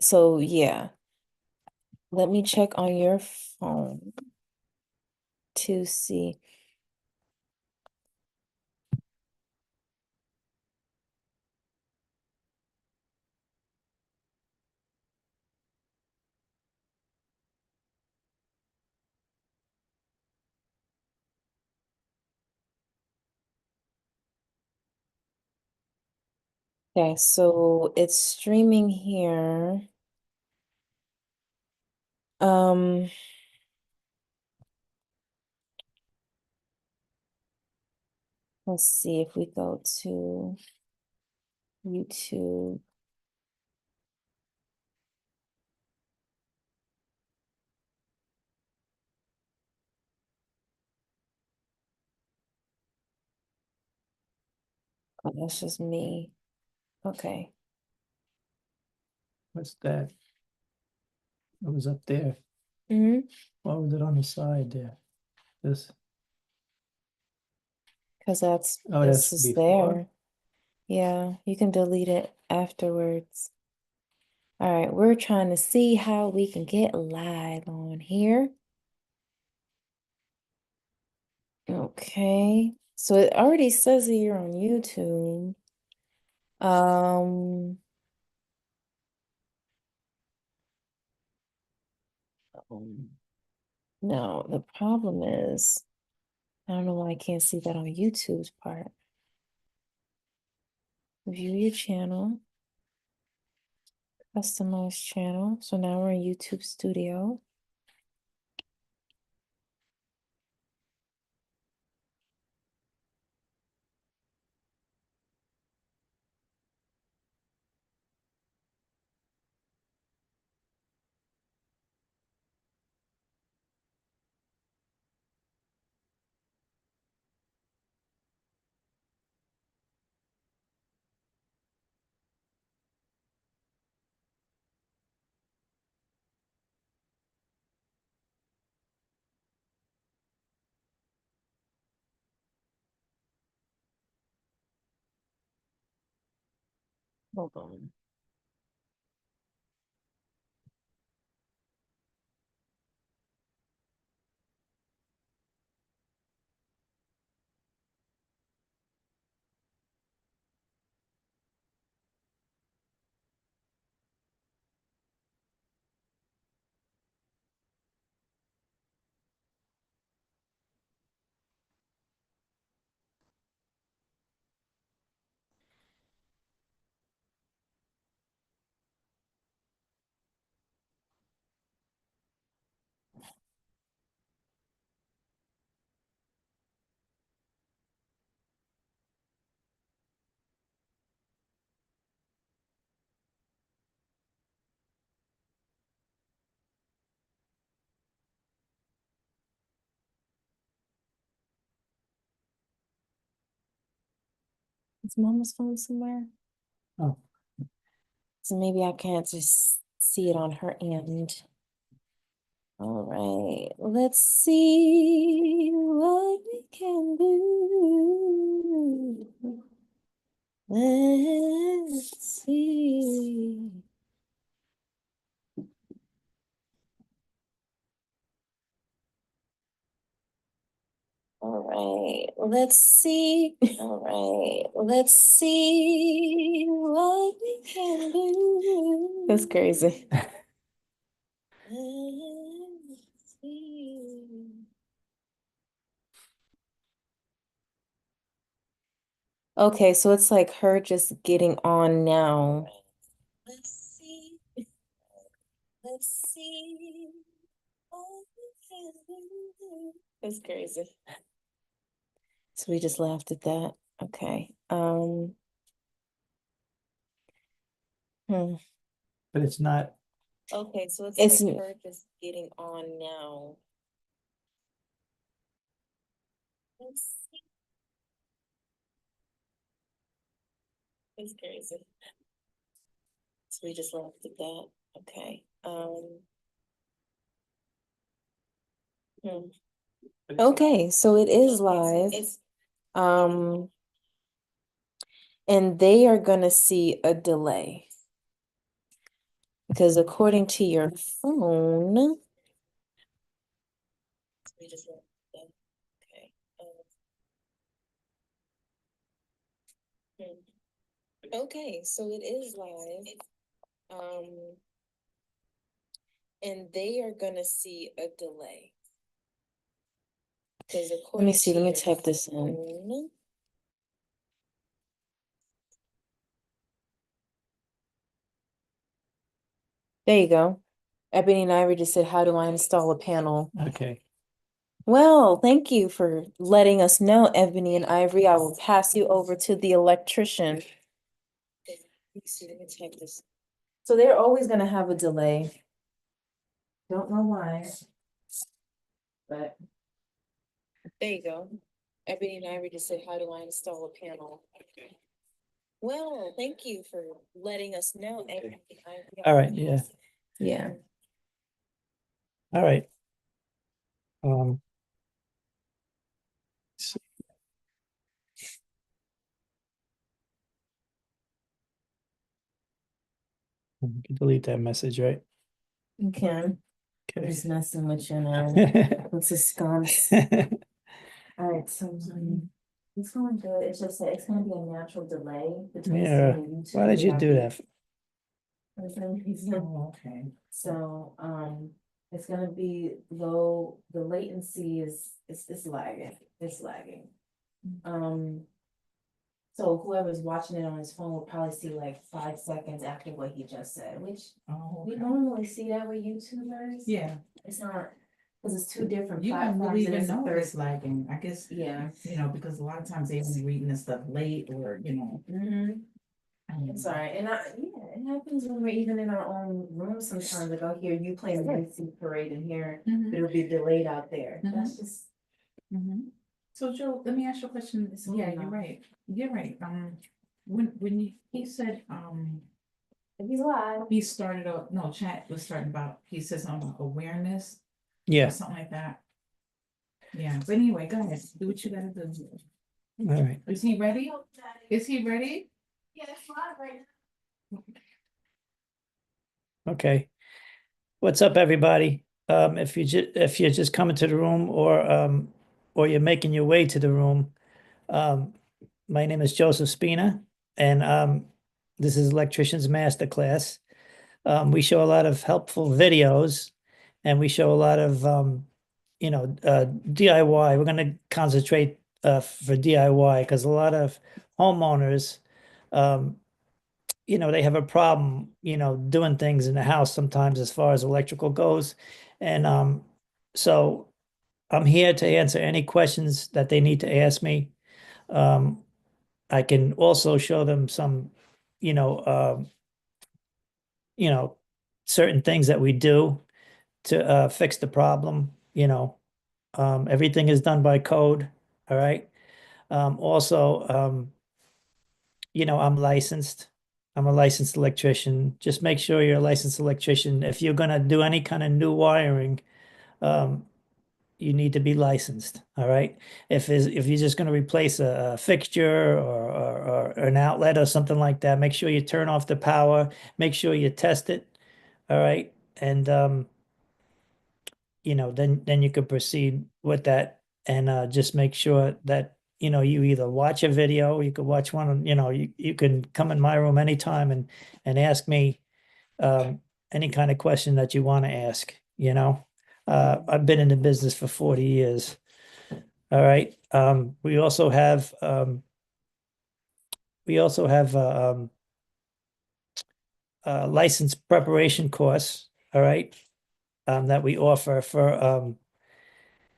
So yeah, let me check on your phone to see. Okay, so it's streaming here. Um, let's see if we go to YouTube. Oh, that's just me. Okay. What's that? It was up there. Mm-hmm. Why was it on the side there? This, Because oh, that's this is before? there. Yeah, you can delete it afterwards. All right, we're trying to see how we can get live on here. Okay. So it already says that you're on YouTube. Um, no, the problem is, I don't know why I can't see that on YouTube's part. View your channel, customize channel. So now we're in YouTube Studio. Hold on. Is Mama's phone somewhere? Oh, So maybe I can't just see it on her end. All right, let's see what we can do. Let's see. All right, let's see. All right, let's see what we can do. That's crazy. Let's see. Okay, so it's like her just getting on now. Let's see. Let's see what we can do. That's crazy. So we just laughed at that. Okay. Hmm. but it's not, Okay, so it's like her just getting on now. Let's see. It's crazy. So we just laughed at that. Okay. Hmm. Okay, so it is live. Um, and they are gonna see a delay. Because according to your phone, okay. Okay, so it is live. And they are gonna see a delay. Because let me see, let me type this in. There you go. Ebony and Ivory just said, how do I install a panel? Okay. Well, thank you for letting us know, Ebony and Ivory. I will pass you over to the electrician. Let me see, let me type this. So they're always gonna have a delay. Don't know why. But there you go. Ebony and Ivory just said, how do I install a panel? Well, thank you for letting us know. Okay. All right, yeah. Yeah. All right. So you can delete that message, right? You can. I'm Okay. just messing with you now. It's a sconce. All right, so it's going good. It's just that it's gonna be a natural delay between Yeah. seeing YouTube. Why did you do that? For some reason. Oh, okay. So, it's gonna be low, the latency it's lagging, it's lagging. So whoever's watching it on his phone will probably see like 5 seconds after what he just said, which we normally see that with YouTubers. Yeah, It's not, because it's two different you don't platforms. really and even it's a know third. it's lagging, I guess, Yeah. because a lot of times they only reading this stuff late or, It's all right, and it happens when we're even in our own room sometimes, like I'll hear you playing the NC parade in here, but it'll be delayed out there. That's just. So Joe, let me ask you a question. Yeah, you're right. You're right. He said, If he's live. he started out, no, chat was starting about, he said something about awareness or Yeah. something like that. Yeah, but anyway, go ahead, do what you gotta do. All right. Is he ready? Is he ready? Yeah, it's live right now. Okay. What's up, everybody? If you're just coming to the room or you're making your way to the room, my name is Joseph Spina, and this is Electrician's Masterclass. We show a lot of helpful videos, and we show a lot of DIY. We're going to concentrate for DIY because a lot of homeowners, they have a problem, doing things in the house sometimes as far as electrical goes. And so I'm here to answer any questions that they need to ask me. I can also show them some, you know, um, you know, certain things that we do to fix the problem. Everything is done by code. All right. Also, I'm licensed. I'm a licensed electrician. Just make sure you're a licensed electrician. If you're going to do any kind of new wiring, um, you need to be licensed. All right. If you're just going to replace a fixture or an outlet or something like that, make sure you turn off the power. Make sure you test it. All right. And then you could proceed with that and just make sure that you either watch a video, you could watch one, you can come in my room anytime and ask me any kind of question that you want to ask. I've been in the business for 40 years. All right. We also have a license preparation course. All right. That we offer for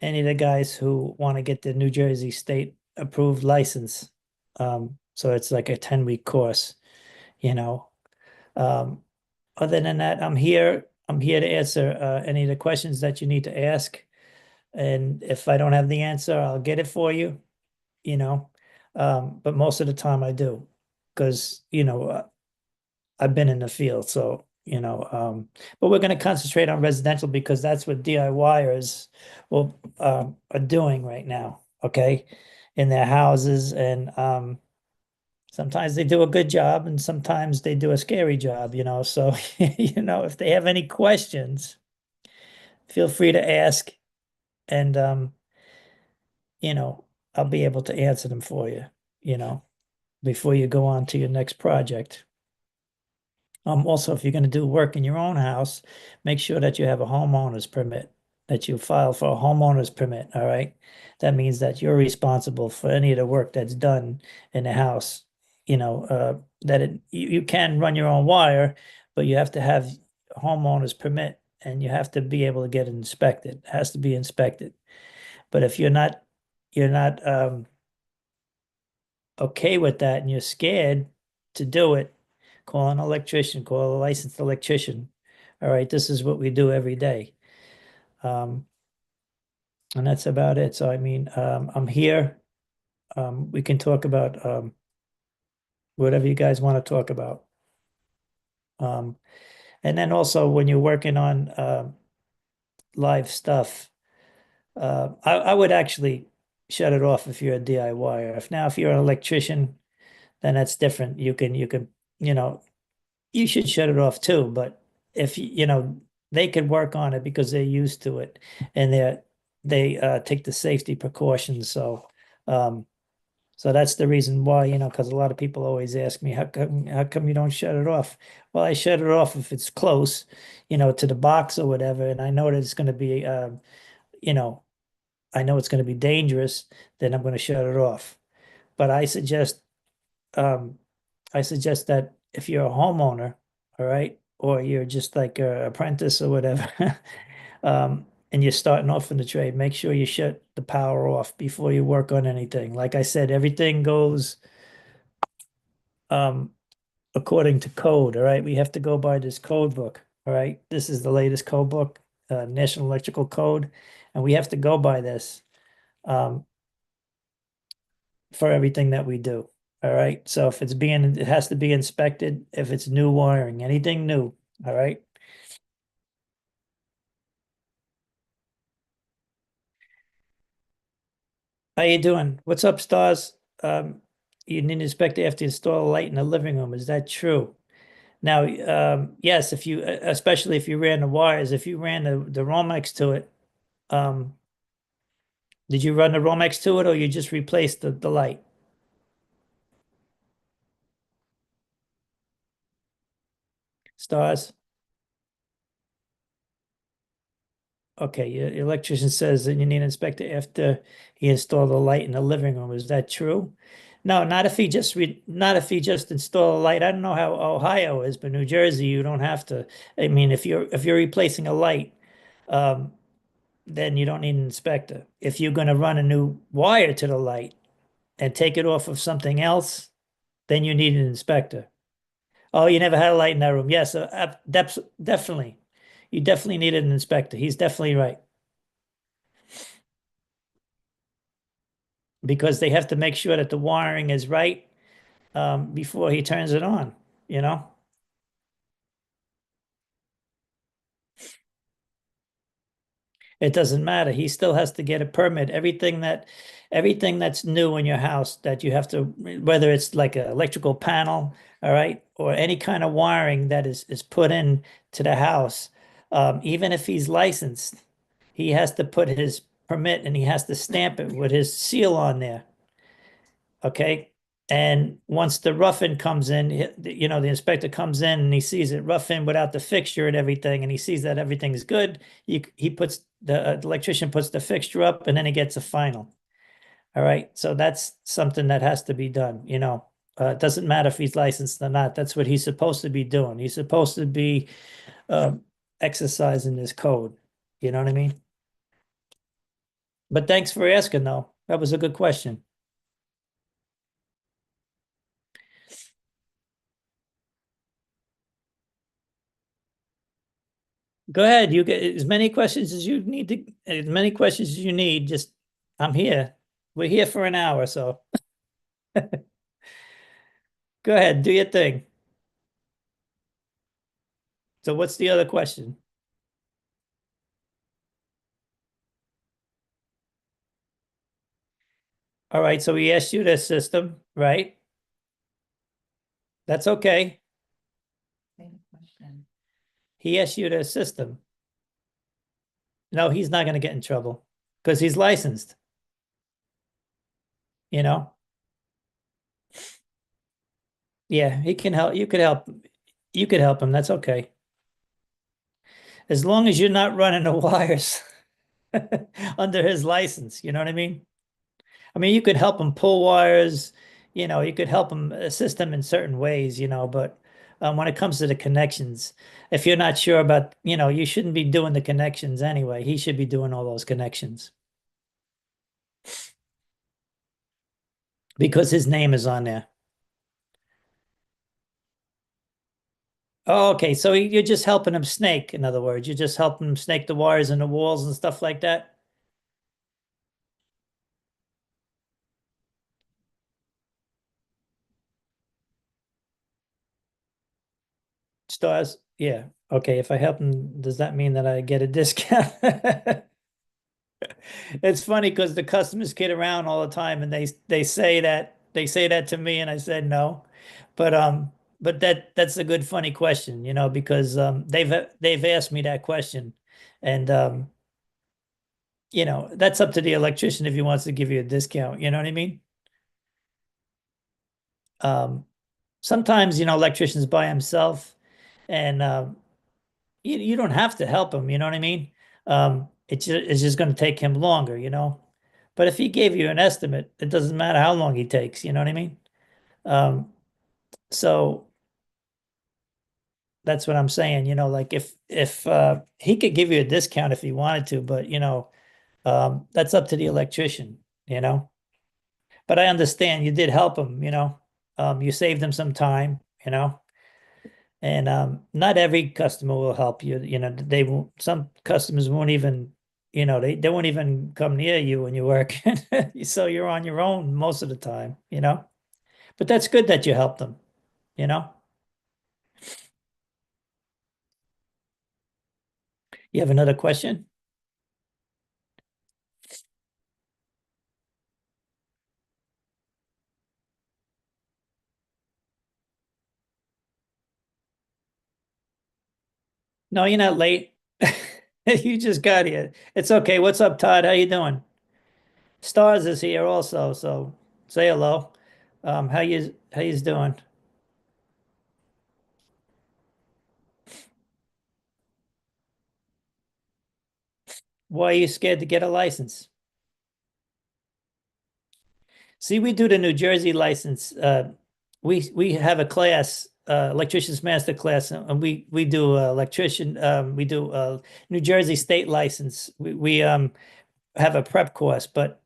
any of the guys who want to get the New Jersey state approved license. So it's like a 10-week course, you know. Um, Other than that, I'm here to answer any of the questions that you need to ask. And if I don't have the answer, I'll get it for you, you know. But most of the time I do, because I've been in the field, so but we're going to concentrate on residential because that's what DIYers are doing right now, okay, in their houses, and Sometimes they do a good job and sometimes they do a scary job, so if they have any questions, feel free to ask, and you know, I'll be able to answer them for you, you know, before you go on to your next project. Also, if you're going to do work in your own house, make sure that you have a homeowner's permit, that you file for a homeowner's permit, all right? That means that you're responsible for any of the work that's done in the house. You can run your own wire, but you have to have a homeowner's permit and you have to be able to get it inspected. It has to be inspected. But if you're not okay with that and you're scared to do it, call an electrician, call a licensed electrician. All right, this is what we do every day. Um, and that's about it. So, I mean, I'm here. We can talk about whatever you guys want to talk about. Um, and then also when you're working on live stuff, I would actually shut it off if you're a DIYer. If you're an electrician, then that's different. You can, you know, you should shut it off too. But if they could work on it because they're used to it and they take the safety precautions. Um, so that's the reason why, because a lot of people always ask me, how come you don't shut it off? Well, I shut it off if it's close, to the box or whatever, and I know that it's going to be, you know, I know it's going to be dangerous, then I'm going to shut it off. But um, I suggest that if you're a homeowner, all right, or you're just like an apprentice or whatever, and you're starting off in the trade, make sure you shut the power off before you work on anything. Like I said, everything goes um, according to code, all right? We have to go by this code book, all right? This is the latest code book, National Electrical Code, and we have to go by this. Um, for everything that we do. All right. So if it has to be inspected if it's new wiring, anything new. All right. How you doing? What's up, Stars? You need an inspector after you install a light in the living room. Is that true? Now, yes, especially if you ran the wires, if you ran the Romex to it, um, did you run the Romex to it or you just replaced the light? Stars? Okay, your electrician says that you need an inspector after he installed the light in the living room. Is that true? No, not if he just installed a light. I don't know how Ohio is, but New Jersey, you don't have to. I mean, if you're replacing a light, um, then you don't need an inspector. If you're going to run a new wire to the light and take it off of something else, then you need an inspector. Oh, you never had a light in that room? Yes, definitely. You definitely needed an inspector. He's definitely right. Because they have to make sure that the wiring is right before he turns it on, you know? It doesn't matter. He still has to get a permit. Everything that's new in your house that you have to, whether it's like an electrical panel, all right, or any kind of wiring that is put in to the house, even if he's licensed, he has to put his permit and he has to stamp it with his seal on there. Okay. And once the rough-in comes in, the inspector comes in and he sees it rough-in without the fixture and everything, and he sees that everything's good. The electrician puts the fixture up, and then he gets a final. All right. So that's something that has to be done. It doesn't matter if he's licensed or not. That's what he's supposed to be doing. He's supposed to be exercising this code. You know what I mean? But thanks for asking, though. That was a good question. Go ahead. You get as many questions as you need as many questions as you need. Just, I'm here. We're here for an hour, so go ahead, do your thing. So what's the other question? All right, so we asked you this system, right? That's okay. Same question. He asked you to assist him. No, he's not going to get in trouble because he's licensed, you know? Yeah, he can help. You could help. You could help him. That's okay. As long as you're not running the wires under his license, you know what I mean? I mean, you could help him pull wires, you could help him assist him in certain ways, but when it comes to the connections, if you're not sure about, you shouldn't be doing the connections anyway. He should be doing all those connections because his name is on there. Oh, okay. So you're just helping him snake, in other words. You're just helping him snake the wires in the walls and stuff like that. Stars. Yeah. Okay. If I help him, does that mean that I get a discount? It's funny because the customers kid around all the time and they say that to me and I said no. But that's a good funny question, because they've asked me that question. And that's up to the electrician if he wants to give you a discount, you know what I mean? Um Sometimes, electricians by himself and you don't have to help him, you know what I mean? It's just going to take him longer, But if he gave you an estimate, it doesn't matter how long he takes, you know what I mean? Um, so that's what I'm saying, like if he could give you a discount if he wanted to, but that's up to the electrician, you know. But I understand you did help him, you saved him some time, and not every customer will help you. They won't. Some customers won't even, they won't even come near you when you work. So you're on your own most of the time, But that's good that you helped them, you know. You have another question? No, you're not late. You just got here. It's okay. What's up, Todd? How you doing? Stars is here also, so say hello. How you doing? Why are you scared to get a license? See, we do the New Jersey license. We have a class, electrician's master class, and we do electrician. We do New Jersey state license. We have a prep course, but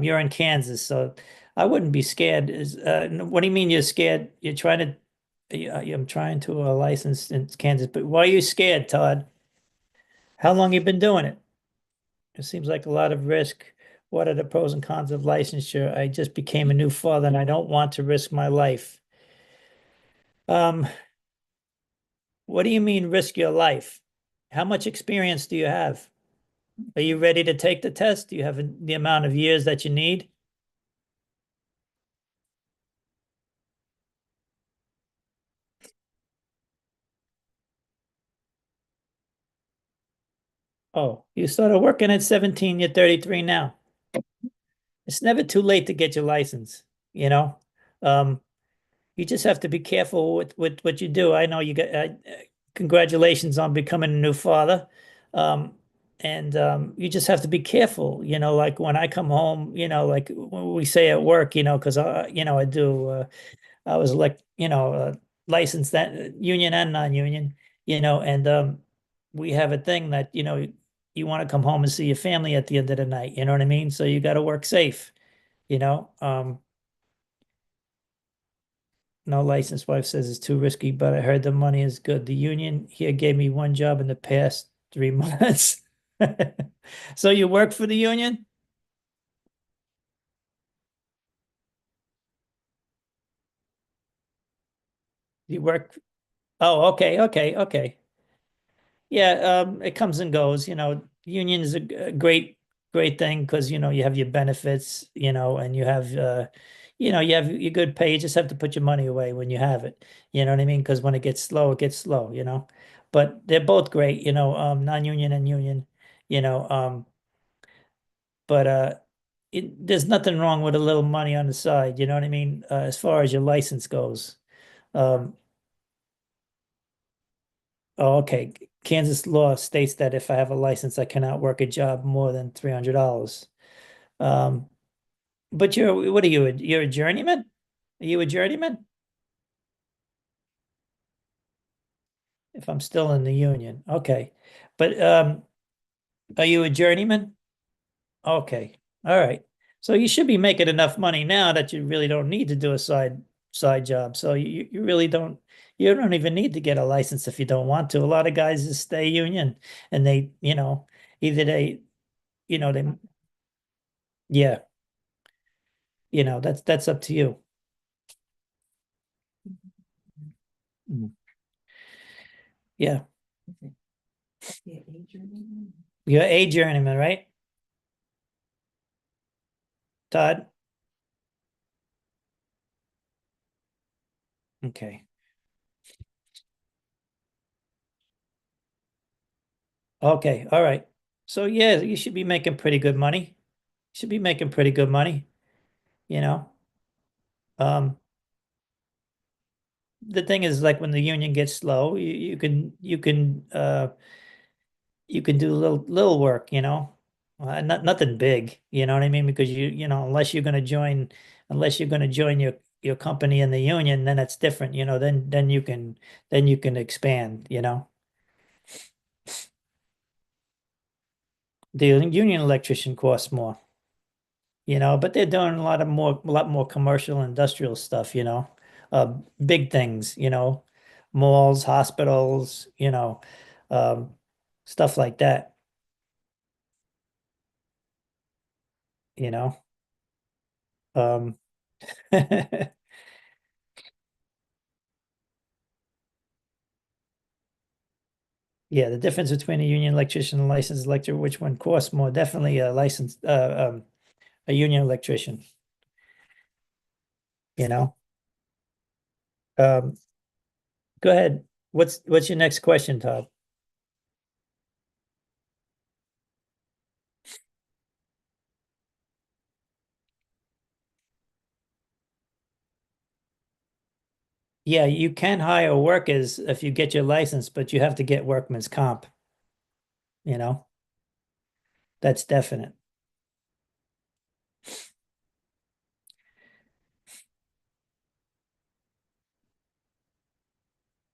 you're in Kansas, so I wouldn't be scared. What do you mean you're scared? You're trying to. I'm trying to license in Kansas, but why are you scared, Todd? How long you been doing it? It seems like a lot of risk. What are the pros and cons of licensure? I just became a new father and I don't want to risk my life. Um, what do you mean risk your life? How much experience do you have? Are you ready to take the test? Do you have the amount of years that you need? Oh, you started working at 17, you're 33 now. It's never too late to get your license, you know? Um, You just have to be careful with what you do. I know you got congratulations on becoming a new father. Um, and you just have to be careful, like when I come home, like when we say at work, because I do I was licensed that union and non-union, and we have a thing that, you want to come home and see your family at the end of the night, you know what I mean? So you got to work safe, you know. No licensed wife says it's too risky, but I heard the money is good. The union here gave me one job in the past 3 months. So you work for the union? You work? Oh, okay, okay, okay. Yeah, it comes and goes. Union is a great thing because you have your benefits, and you have you have your good pay. You just have to put your money away when you have it. You know what I mean? Because when it gets slow, you know. But they're both great, non-union and union, you know. But there's nothing wrong with a little money on the side, you know what I mean? As far as your license goes. Um, oh, okay. Kansas law states that if I have a license, I cannot work a job more than $300. Um, but what are you? You're a journeyman? Are you a journeyman? If I'm still in the union, okay. But are you a journeyman? Okay, all right. So you should be making enough money now that you really don't need to do a side job. So you don't even need to get a license if you don't want to. A lot of guys just stay union and they, either they, they yeah, that's up to you. Mm. Yeah. Yeah, Adrian. You're a journeyman, right? Todd? Okay. Okay, all right. So yeah, you should be making pretty good money. Should be making pretty good money, you know. Um, the thing is like when the union gets slow, you can do little work, nothing big, you know what I mean? Because unless you're gonna join your company in the union, then it's different, then you can expand, you know. The union electrician costs more, but they're doing a lot more commercial industrial stuff, big things, malls, hospitals, um, stuff like that, you know. Um, yeah, the difference between a union electrician and a licensed electrician, which one costs more? Definitely a union electrician, you know. Um, go ahead. What's your next question, Todd? Yeah, you can hire workers if you get your license, but you have to get workman's comp, you know. That's definite.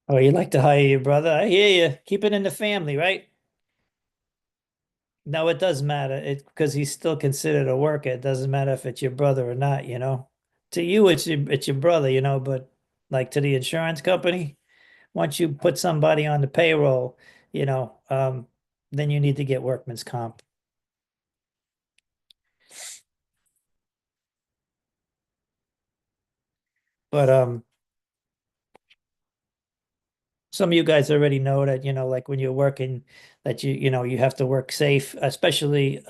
Oh, you like to hire your brother? I hear you. Keep it in the family, right? No, it does matter. It because he's still considered a worker. It doesn't matter if it's your brother or not, you know. To you, it's your brother, but like to the insurance company, once you put somebody on the payroll, then you need to get workman's comp. But some of you guys already know that, like when you're working, that you have to work safe, especially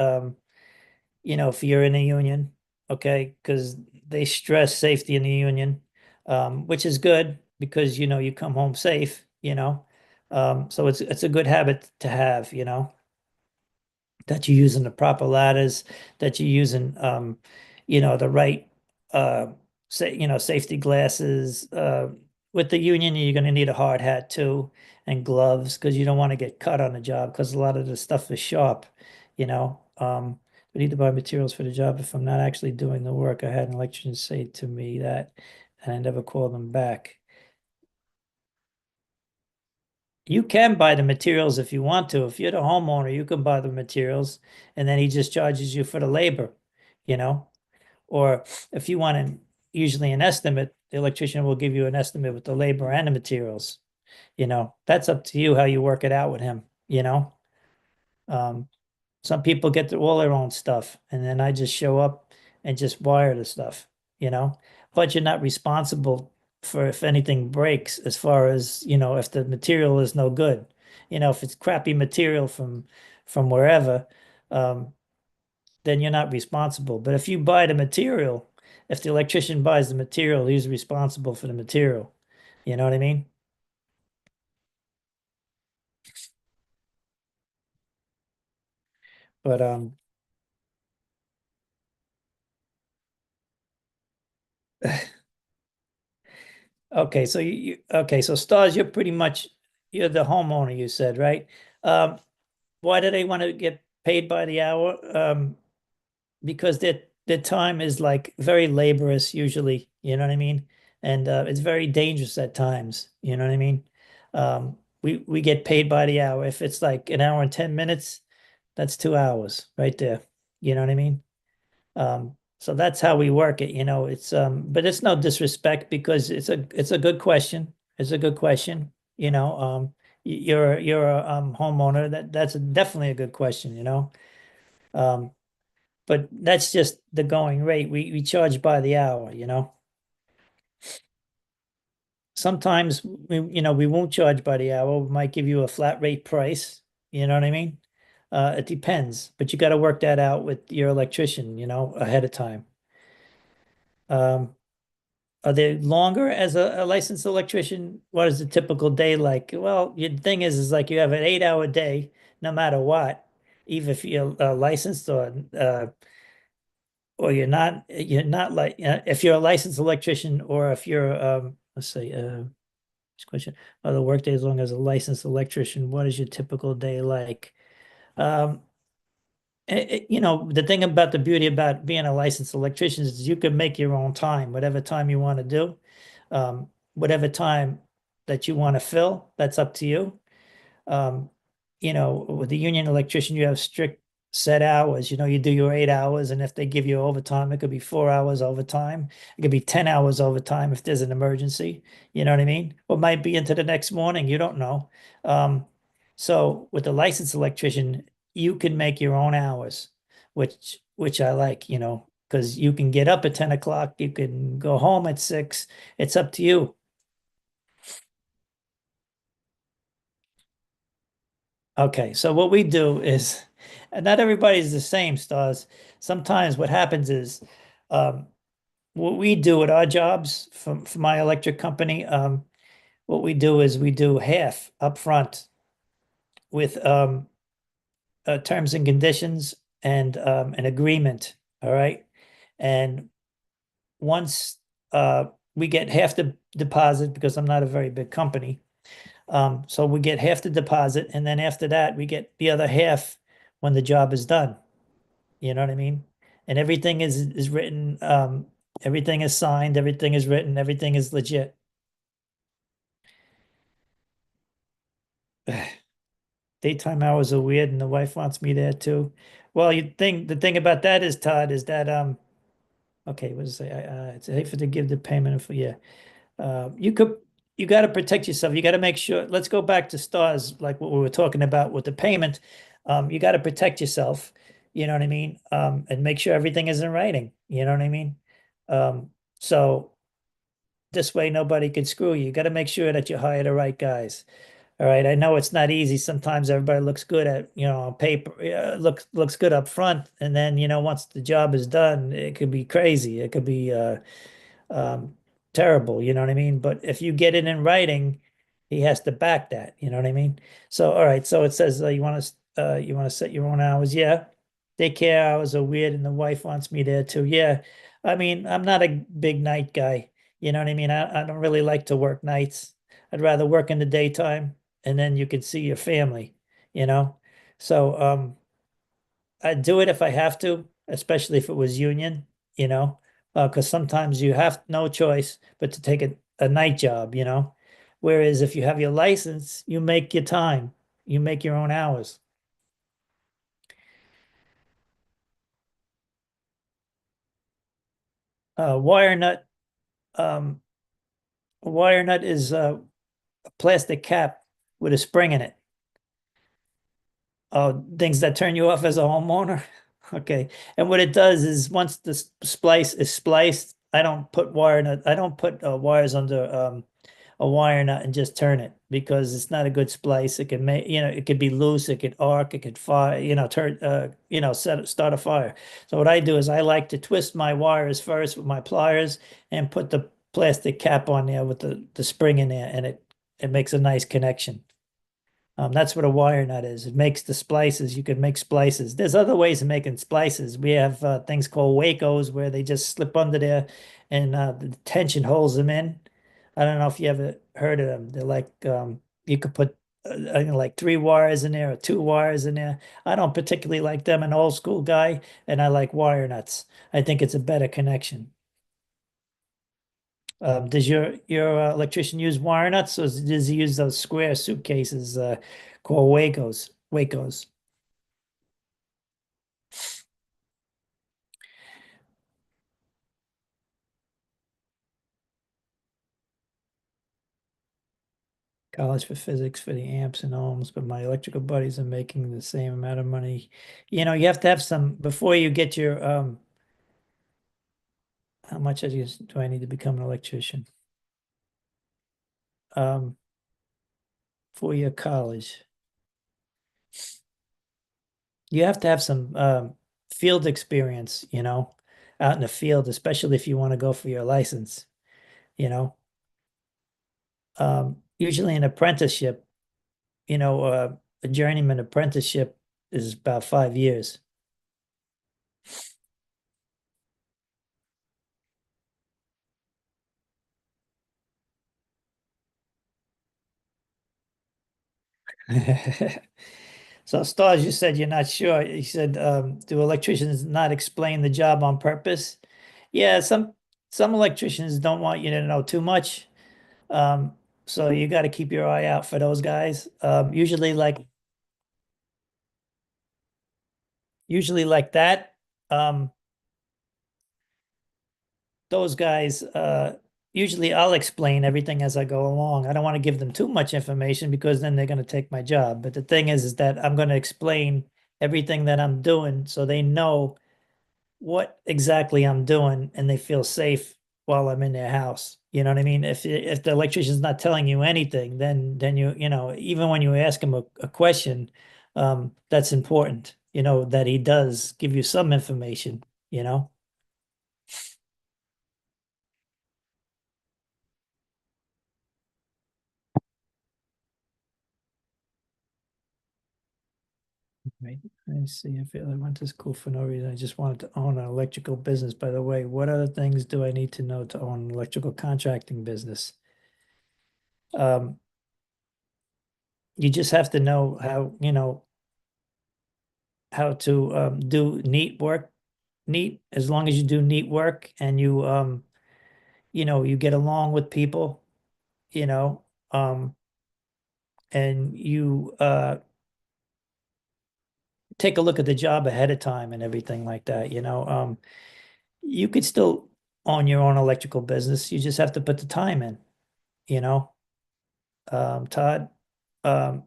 if you're in a union, okay, because they stress safety in the union, which is good because you come home safe, so it's a good habit to have, that you're using the proper ladders, that you're using the right safety glasses. With the union, you're going to need a hard hat too and gloves because you don't want to get cut on the job because a lot of the stuff is sharp, you know. We need to buy materials for the job if I'm not actually doing the work. I had an electrician say to me that, and I never called them back. You can buy the materials if you want to. If you're the homeowner, you can buy the materials and then he just charges you for the labor, you know? Or if you want usually an estimate, the electrician will give you an estimate with the labor and the materials. That's up to you how you work it out with him, you know? Um, some people get all their own stuff, and then I just show up and just wire the stuff, you know. But you're not responsible for if anything breaks, as far as, if the material is no good. If it's crappy material from wherever, um, then you're not responsible. But if you buy the material If the electrician buys the material, he's responsible for the material. You know what I mean? But okay, so okay, so Stars, you're pretty much you're the homeowner, you said, right? Um, why do they want to get paid by the hour? Because their time is like very laborious usually, you know what I mean? And it's very dangerous at times, you know what I mean? We get paid by the hour. If it's like an hour and 10 minutes, that's 2 hours right there. You know what I mean? So that's how we work it, you know. It's but it's no disrespect because it's a good question. It's a good question, you know. You're a homeowner. That's definitely a good question, you know. Um, but that's just the going rate. We charge by the hour, you know. Sometimes we won't charge by the hour. We might give you a flat rate price, you know what I mean? It depends, but you got to work that out with your electrician, you know, ahead of time. Um, are they longer as a licensed electrician? What is the typical day like? Well, your thing is like you have an 8 hour day, no matter what, even if you're licensed or you're not like if you're a licensed electrician or if you're let's say this question, are the work days long as a licensed electrician? What is your typical day like? Um, the thing about the beauty about being a licensed electrician is you can make your own time, whatever time you want to do, whatever time that you want to fill, that's up to you. Um, with the union electrician, you have strict set hours. You do your 8 hours, and if they give you overtime, it could be 4 hours overtime. It could be 10 hours overtime if there's an emergency. You know what I mean? Or might be into the next morning. You don't know. Um, so with the licensed electrician, you can make your own hours, which I like, because you can get up at 10 o'clock, you can go home at 6. It's up to you. Okay, so what we do is, and not everybody's the same, Stars. Sometimes what happens is, um, what we do at our jobs for my electric company, what we do is we do half upfront with terms and conditions and an agreement. All right, and once we get half the deposit because I'm not a very big company. So we get half the deposit, and then after that, we get the other half when the job is done. You know what I mean? And everything is written, everything is signed, everything is written, everything is legit. Daytime hours are weird, and the wife wants me there too. Well, the thing about that is, Todd, is that okay, what does it say? It's safer to give the payment for yeah. You could you got to protect yourself. You got to make sure. Let's go back to stars, like what we were talking about with the payment. You got to protect yourself. You know what I mean? And make sure everything is in writing. You know what I mean? So this way nobody can screw you. You got to make sure that you hire the right guys. All right. I know it's not easy. Sometimes everybody looks good on paper, looks good up front, and then once the job is done, it could be crazy. It could be um, terrible, you know what I mean? But if you get it in writing, he has to back that, you know what I mean? So, all right, so it says you want to set your own hours. Yeah. Daycare hours are weird, and the wife wants me there too. Yeah. I mean, I'm not a big night guy. You know what I mean? I don't really like to work nights. I'd rather work in the daytime and then you can see your family, you know? So, I'd do it if I have to, especially if it was union, because sometimes you have no choice but to take a night job. Whereas if you have your license, you make your time, you make your own hours. Wire nut, um, a wire nut is a plastic cap with a spring in it. Oh, things that turn you off as a homeowner. Okay. And what it does is once the splice is spliced, I don't put wires under a wire nut and just turn it because it's not a good splice. It can make, it could be loose, it could arc, it could fire, turn, start a fire. So what I do is I like to twist my wires first with my pliers and put the plastic cap on there with the spring in there, and it makes a nice connection. That's what a wire nut is. It makes the splices. You can make splices. There's other ways of making splices. We have things called Wacos where they just slip under there and the tension holds them in. I don't know if you ever heard of them. They're like you could put like 3 wires in there or 2 wires in there. I don't particularly like them. An old school guy, and I like wire nuts. I think it's a better connection. Does your electrician use wire nuts, or does he use those square suitcases called Wacos? Wacos. College for physics for the amps and ohms, but my electrical buddies are making the same amount of money. You have to have some before you get your how much do I need to become an electrician? 4-year college. You have to have some field experience, out in the field, especially if you want to go for your license, you know. Usually an apprenticeship, a journeyman apprenticeship is about 5 years. So, Stars, you said you're not sure. You said, do electricians not explain the job on purpose? Yeah, some electricians don't want you to know too much. Um, so you got to keep your eye out for those guys. Usually like that. Um, those guys, usually I'll explain everything as I go along. I don't want to give them too much information because then they're going to take my job. But the thing is that I'm going to explain everything that I'm doing so they know what exactly I'm doing and they feel safe while I'm in their house. You know what I mean? If the electrician's not telling you anything, then even when you ask him a question, that's important, that he does give you some information, you know? Right. I see. I feel I went to school for no reason. I just wanted to own an electrical business. By the way, what other things do I need to know to own an electrical contracting business? Um, you just have to know how to do neat work, neat, as long as you do neat work and you get along with people, you know, um, and you take a look at the job ahead of time and everything like that. You could still own your own electrical business. You just have to put the time in, you know. Todd, um,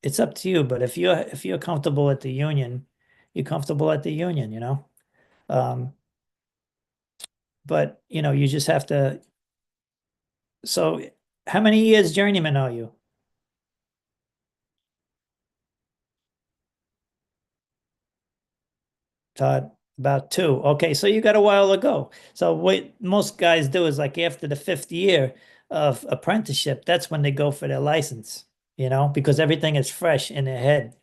it's up to you, but if you're comfortable at the union, you're comfortable at the union. Um, but you just have to. So, how many years journeyman are you, Todd? About 2. Okay, so you got a while to go. So what most guys do is like after the 5th year of apprenticeship, that's when they go for their license, because everything is fresh in their head.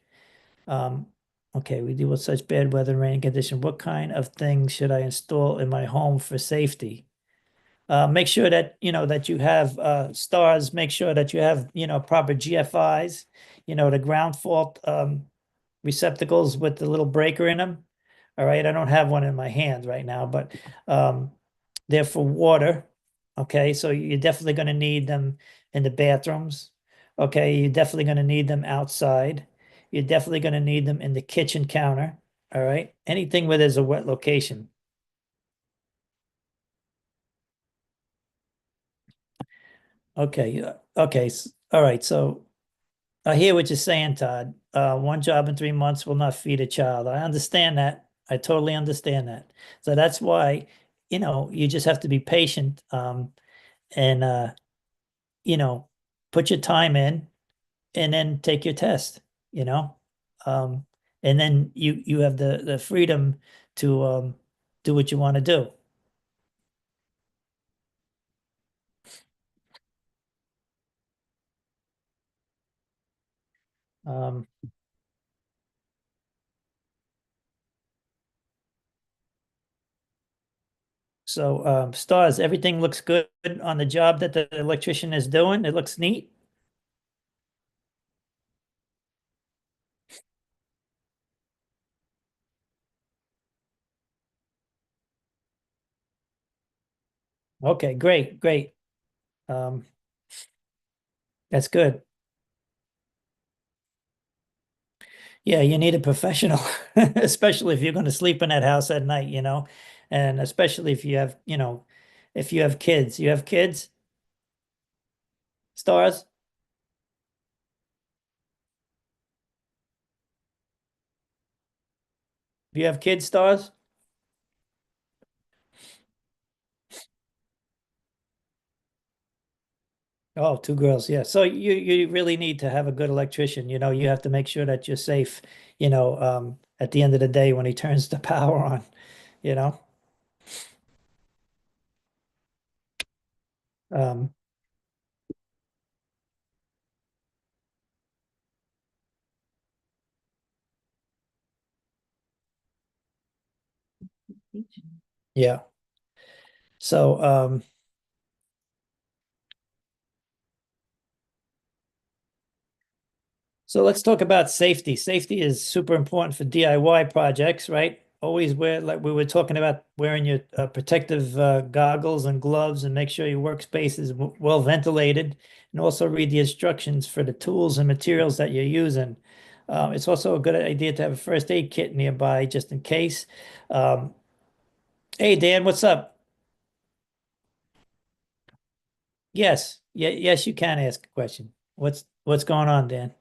Um, okay, we deal with such bad weather and rain condition. What kind of things should I install in my home for safety? Make sure that that you have stars. Make sure that you have proper GFIs. The ground fault receptacles with the little breaker in them. All right, I don't have one in my hand right now, but um, they're for water. Okay, so you're definitely going to need them in the bathrooms. Okay, you're definitely going to need them outside. You're definitely going to need them in the kitchen counter. All right, anything where there's a wet location. Okay, okay, all right. So I hear what you're saying, Todd. One job in 3 months will not feed a child. I understand that. I totally understand that. So that's why, you just have to be patient. And you know, put your time in and then take your test, you know? Um, and then you have the freedom to do what you want to do. Um, so Stars, everything looks good on the job that the electrician is doing. It looks neat. Okay, great, great. Um, that's good. Yeah, you need a professional, especially if you're going to sleep in that house at night, you know, and especially if you have, if you have kids. You have kids, Stars? Do you have kids, Stars? Oh, two girls, yeah. So you really need to have a good electrician. You know, you have to make sure that you're safe, at the end of the day when he turns the power on, you know. Um, yeah. So So let's talk about safety. Safety is super important for DIY projects, right? Always wear, like we were talking about, wearing your protective goggles and gloves, and make sure your workspace is well ventilated, and also read the instructions for the tools and materials that you're using. It's also a good idea to have a first aid kit nearby just in case. Um, hey, Dan, what's up? Yes, yeah, yes, you can ask a question. What's going on, Dan?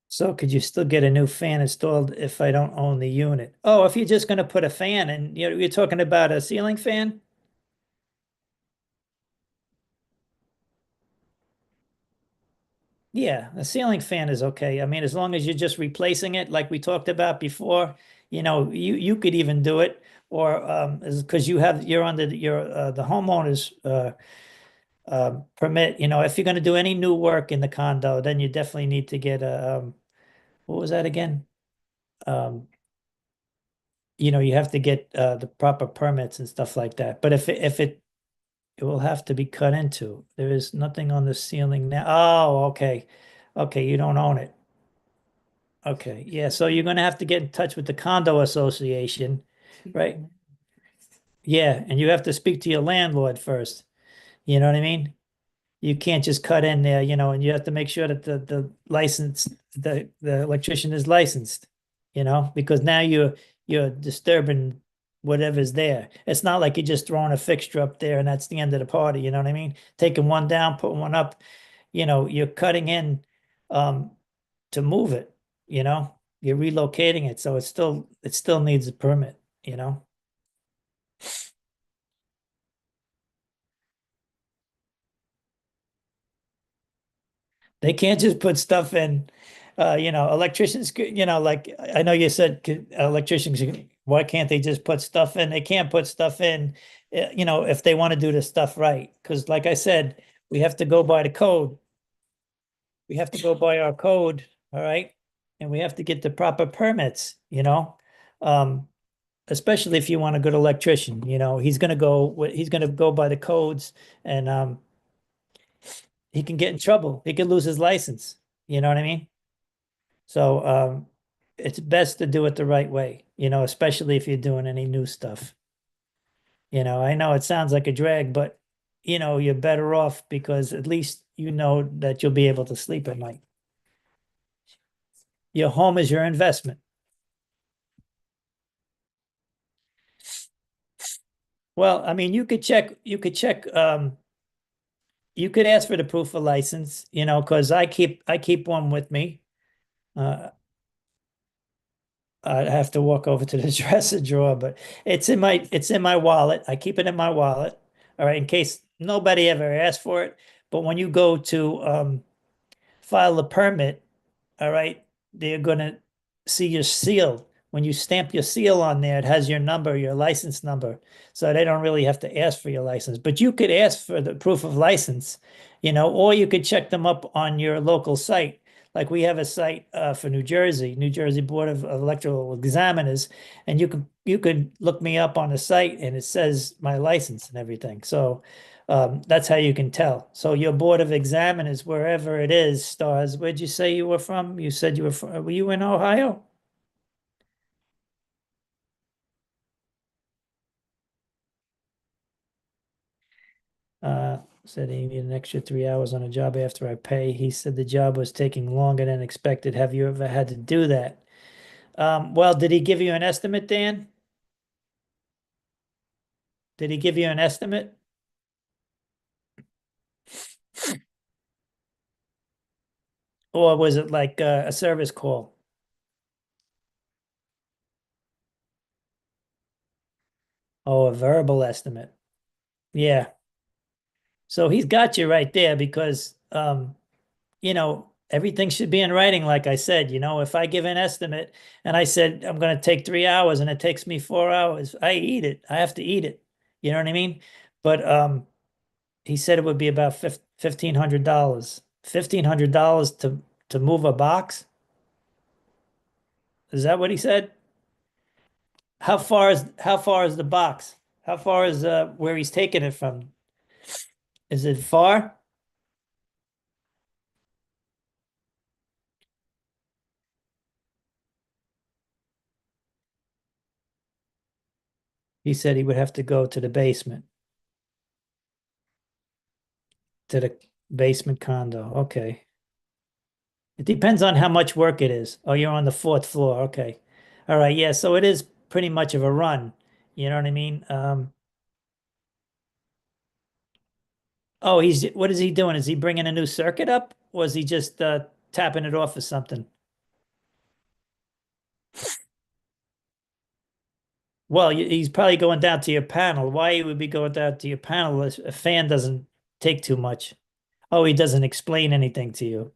So could you still get a new fan installed if I don't own the unit? Oh, if you're just going to put a fan in, you're talking about a ceiling fan? Yeah, a ceiling fan is okay. I mean, as long as you're just replacing it, like we talked about before, you could even do it, or because you're under the homeowner's permit. If you're going to do any new work in the condo, then you definitely need to get a what was that again? Um, you have to get the proper permits and stuff like that. But it will have to be cut into. There is nothing on the ceiling now. Oh, okay. Okay, you don't own it. Okay, yeah, so you're gonna have to get in touch with the condo association, right? Yeah, and you have to speak to your landlord first. You know what I mean? You can't just cut in there, and you have to make sure that the electrician is licensed, because now you're disturbing whatever's there. It's not like you're just throwing a fixture up there and that's the end of the party, you know what I mean? Taking one down, putting one up, you're cutting in um to move it, you know? You're relocating it, so it still needs a permit, you know? They can't just put stuff in, electricians, like I know you said electricians, why can't they just put stuff in? They can't put stuff in, if they want to do the stuff right. Because like I said, we have to go by the code. We have to go by our code, all right? And we have to get the proper permits, Um, especially if you want a good electrician, he's gonna go by the codes, and he can get in trouble. He could lose his license. You know what I mean? So it's best to do it the right way, especially if you're doing any new stuff. I know it sounds like a drag, but you're better off because at least you know that you'll be able to sleep at night. Your home is your investment. Well, I mean, you could ask for the proof of license, because I keep one with me. Uh, I have to walk over to the dresser drawer, but it's in my wallet. I keep it in my wallet. All right, in case nobody ever asked for it. But when you go to file a permit, all right, they're gonna see your seal. When you stamp your seal on there, it has your number, your license number. So they don't really have to ask for your license. But you could ask for the proof of license, or you could check them up on your local site. Like we have a site for New Jersey Board of Electrical Examiners, and you could look me up on the site and it says my license and everything. So that's how you can tell. So your board of examiners, wherever it is, Stars, where'd you say you were from? You said you were you in Ohio? Said he needed an extra 3 hours on a job after I pay. He said the job was taking longer than expected. Have you ever had to do that? Well, did he give you an estimate, Dan? Did he give you an estimate? Or was it like a service call? Oh, a verbal estimate. Yeah. So he's got you right there because everything should be in writing, like I said. If I give an estimate and I said I'm going to take 3 hours and it takes me 4 hours, I eat it. I have to eat it. You know what I mean? But he said it would be about $1,500. $1,500 to move a box. Is that what he said? How far is the box? How far is where he's taking it from? Is it far? He said he would have to go to the basement, to the basement condo. Okay. It depends on how much work it is. Oh, you're on the fourth floor. Okay. All right. Yeah. So it is pretty much of a run. You know what I mean? Oh, what is he doing? Is he bringing a new circuit up? Or is he just tapping it off or something? Well, he's probably going down to your panel. Why he would be going down to your panel is a fan doesn't take too much. Oh, he doesn't explain anything to you.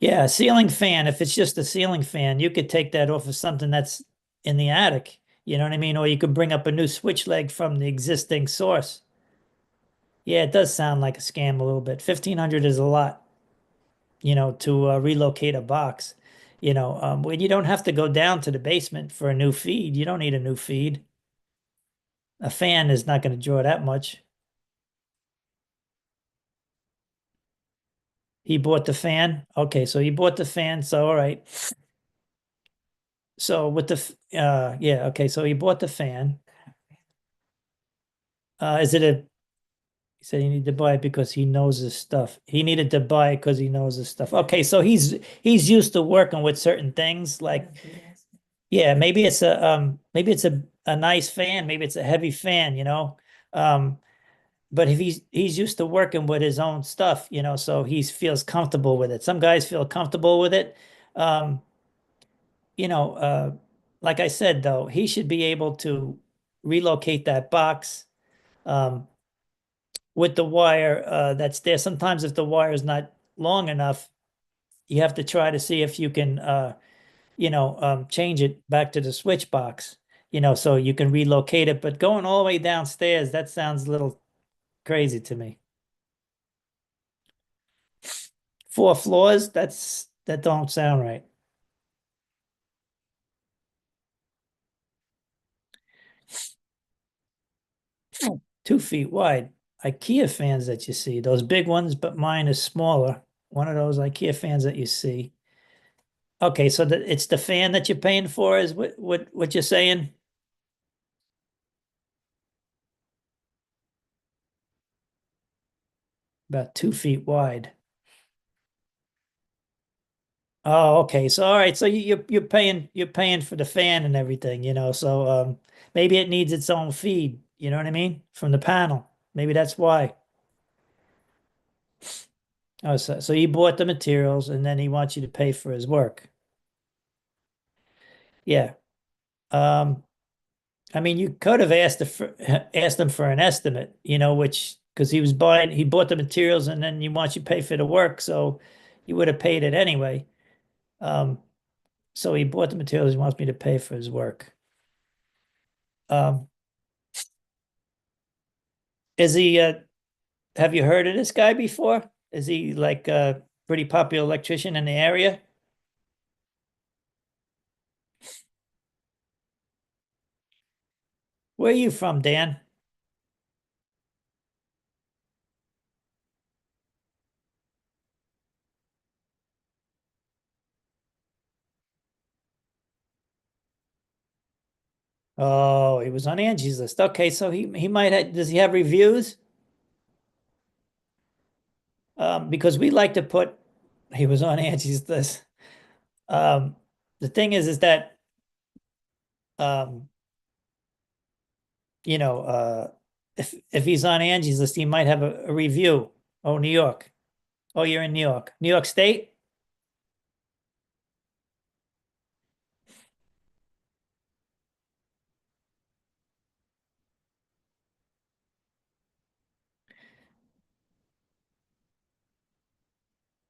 Yeah, a ceiling fan, if it's just a ceiling fan, you could take that off of something that's in the attic. You know what I mean? Or you could bring up a new switch leg from the existing source. Yeah, it does sound like a scam a little bit. 1,500 is a lot, to relocate a box. When you don't have to go down to the basement for a new feed, you don't need a new feed. A fan is not going to draw that much. He bought the fan. Okay, so he bought the fan. So all right. So with yeah, okay, so he bought the fan. Is it a He said he needed to buy it because he knows his stuff. He needed to buy it because he knows his stuff. Okay, so he's used to working with certain things. Like, yeah, maybe it's a nice fan, maybe it's a heavy fan. Um, but if he's used to working with his own stuff, so he feels comfortable with it. Some guys feel comfortable with it. Um, you know, uh, like I said, though, he should be able to relocate that box. Um, with the wire that's there. Sometimes if the wire is not long enough, you have to try to see if you can, change it back to the switch box, so you can relocate it. But going all the way downstairs, that sounds a little crazy to me. 4 floors, that don't sound right. 2 feet wide. IKEA fans that you see, those big ones, but mine is smaller. One of those IKEA fans that you see. Okay, so it's the fan that you're paying for, is what you're saying? About 2 feet wide. Oh, okay. So all right. So you're paying for the fan and everything, So maybe it needs its own feed, you know what I mean? From the panel. Maybe that's why. Oh, so he bought the materials and then he wants you to pay for his work. Yeah. Um, I mean, you could have asked him for an estimate, which because he bought the materials and then he wants you to pay for the work, so you would have paid it anyway. Um, so he bought the materials, he wants me to pay for his work. Um, is he have you heard of this guy before? Is he like a pretty popular electrician in the area? Where are you from, Dan? Oh, he was on Angie's list. Okay, so he might have, does he have reviews? Because we like to put he was on Angie's list. Um, the thing is that um, you know, if he's on Angie's list, he might have a review. Oh, New York. Oh, you're in New York. New York State?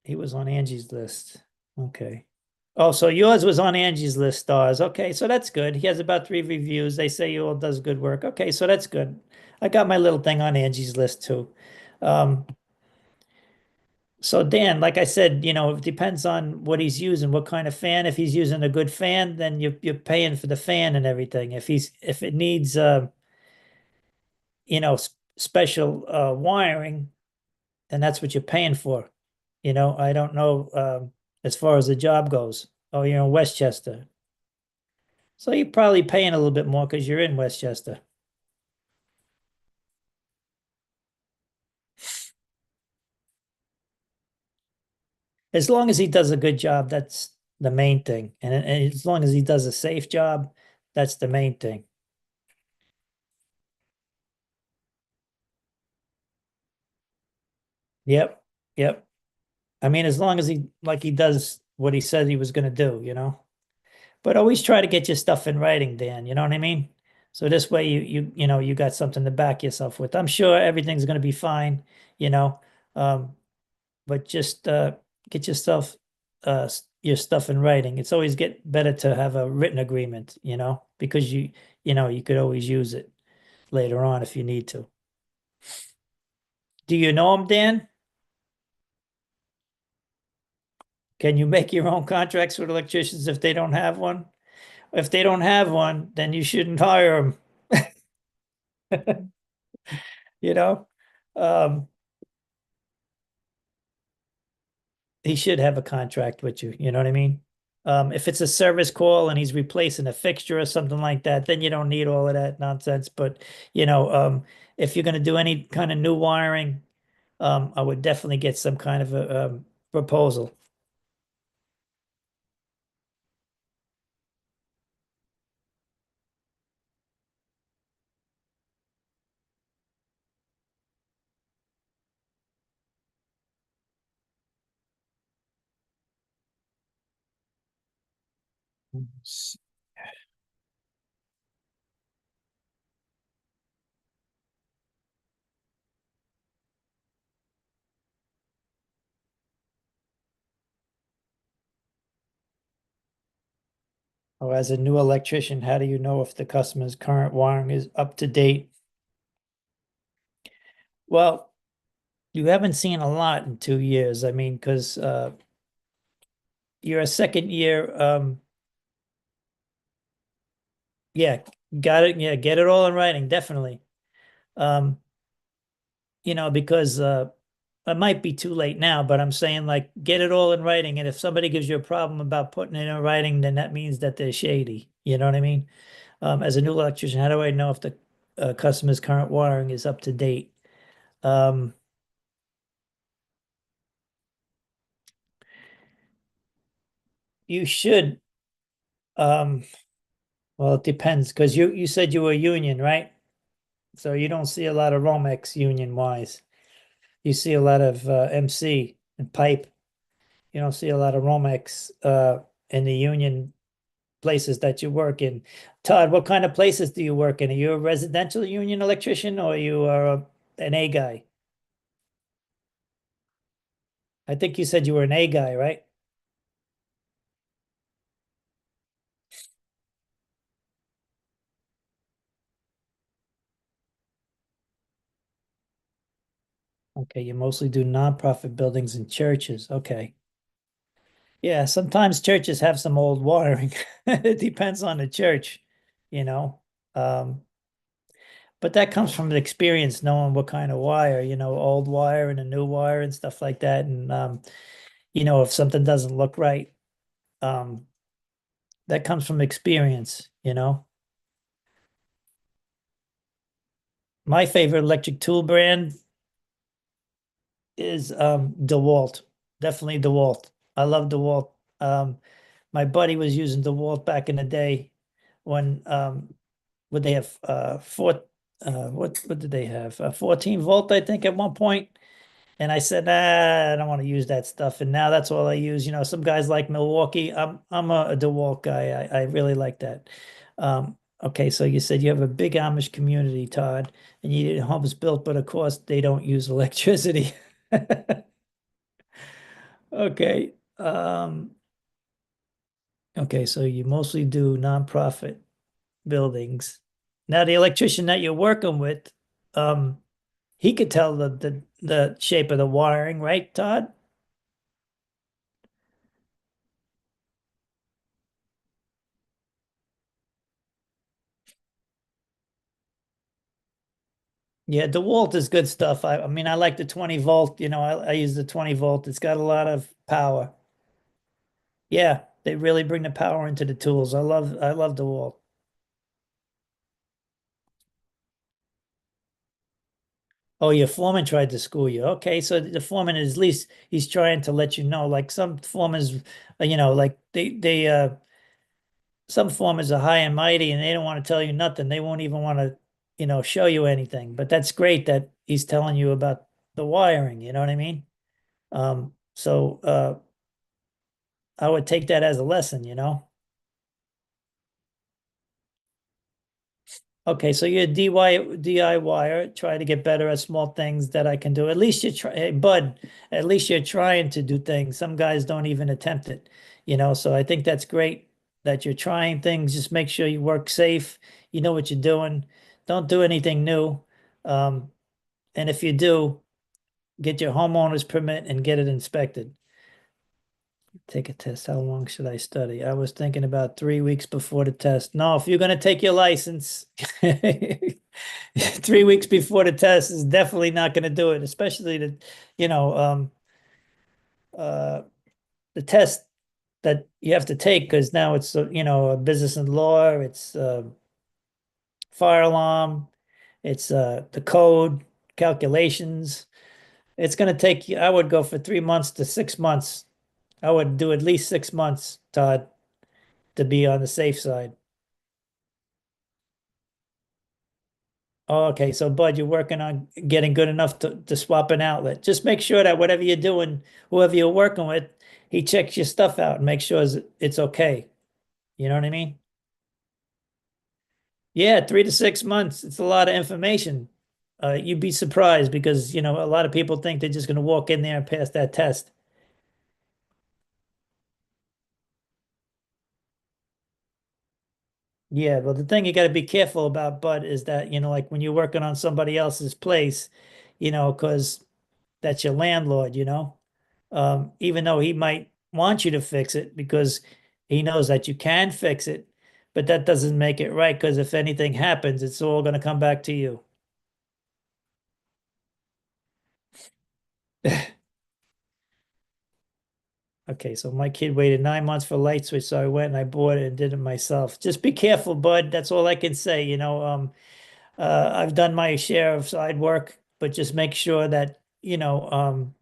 He was on Angie's list. Okay. Oh, so yours was on Angie's list, stars. Okay, so that's good. He has about 3 reviews. They say you all does good work. Okay, so that's good. I got my little thing on Angie's list too. Um, so Dan, like I said, it depends on what he's using, what kind of fan. If he's using a good fan, then you're paying for the fan and everything. If it needs special wiring, then that's what you're paying for. I don't know as far as the job goes. Oh, you're in Westchester. So you're probably paying a little bit more because you're in Westchester. As long as he does a good job, that's the main thing. And as long as he does a safe job, that's the main thing. Yep. Yep. I mean, as long as he does what he said he was going to do. But always try to get your stuff in writing, Dan. You know what I mean? So this way you got something to back yourself with. I'm sure everything's going to be fine, you know. Um, but just get yourself your stuff in writing. It's always get better to have a written agreement, because you could always use it later on if you need to. Do you know him, Dan? Can you make your own contracts with electricians if they don't have one? If they don't have one, then you shouldn't hire them. You know, um, he should have a contract with you. You know what I mean? If it's a service call and he's replacing a fixture or something like that, then you don't need all of that nonsense. But if you're going to do any kind of new wiring, I would definitely get some kind of a proposal. Or as a new electrician, how do you know if the customer's current wiring is up to date? Well, you haven't seen a lot in 2 years. I mean, because you're a second year. Yeah, got it. Yeah, get it all in writing, definitely. Um, because it might be too late now, but I'm saying like get it all in writing. And if somebody gives you a problem about putting it in writing, then that means that they're shady. You know what I mean? As a new electrician, how do I know if the customer's current wiring is up to date? Um, you should, um, well, it depends, because you said you were union, right? So you don't see a lot of Romex union wise. You see a lot of MC and pipe. You don't see a lot of Romex in the union places that you work in. Todd, what kind of places do you work in? Are you a residential union electrician or you are an A guy? I think you said you were an A guy, right? Okay, you mostly do nonprofit buildings and churches. Okay. Yeah, sometimes churches have some old wiring. It depends on the church, you know. Um, but that comes from the experience, knowing what kind of wire, old wire and a new wire and stuff like that. And if something doesn't look right, um, that comes from experience. My favorite electric tool brand is DeWalt. Definitely DeWalt. I love DeWalt. My buddy was using DeWalt back in the day when would they have what did they have? 14 volt, I think, at one point. And I said, I don't want to use that stuff. And now that's all I use. Some guys like Milwaukee. I'm a DeWalt guy. I really like that. Okay, so you said you have a big Amish community, Todd, and you need homes built, but of course they don't use electricity. Okay. Okay, so you mostly do nonprofit buildings. Now the electrician that you're working with, um, he could tell the shape of the wiring, right, Todd? Yeah, DeWalt is good stuff. I mean, I like the 20 volt, I use the 20 volt. It's got a lot of power. Yeah, they really bring the power into the tools. I love DeWalt. Oh, your foreman tried to school you. Okay, so the foreman is at least he's trying to let you know. Like some foremans, like some formers are high and mighty and they don't want to tell you nothing. They won't even want to, show you anything. But that's great that he's telling you about the wiring, you know what I mean? So I would take that as a lesson. Okay, so you're a DIYer, try to get better at small things that I can do. At least you try, hey, Bud, at least you're trying to do things. Some guys don't even attempt it. So I think that's great that you're trying things. Just make sure you work safe. You know what you're doing. Don't do anything new. Um, and if you do, get your homeowner's permit and get it inspected. Take a test. How long should I study? I was thinking about 3 weeks before the test. No, if you're going to take your license, 3 weeks before the test is definitely not going to do it, especially you know, um, uh, the test that you have to take because now it's, a business and law, it's fire alarm, it's the code, calculations. It's going to take you, I would go for 3 months to 6 months. I would do at least 6 months, Todd, to be on the safe side. Oh, okay, so Bud, you're working on getting good enough to swap an outlet. Just make sure that whatever you're doing, whoever you're working with, he checks your stuff out and makes sure it's okay. You know what I mean? Yeah, 3 to 6 months. It's a lot of information. You'd be surprised because, a lot of people think they're just going to walk in there and pass that test. Yeah, but the thing you got to be careful about, Bud, is that, like when you're working on somebody else's place, because that's your landlord. Even though he might want you to fix it because he knows that you can fix it, but that doesn't make it right because if anything happens, it's all going to come back to you. Okay, so my kid waited 9 months for light switch, so I went and I bought it and did it myself. Just be careful, bud. That's all I can say. I've done my share of side work, but just make sure that, anything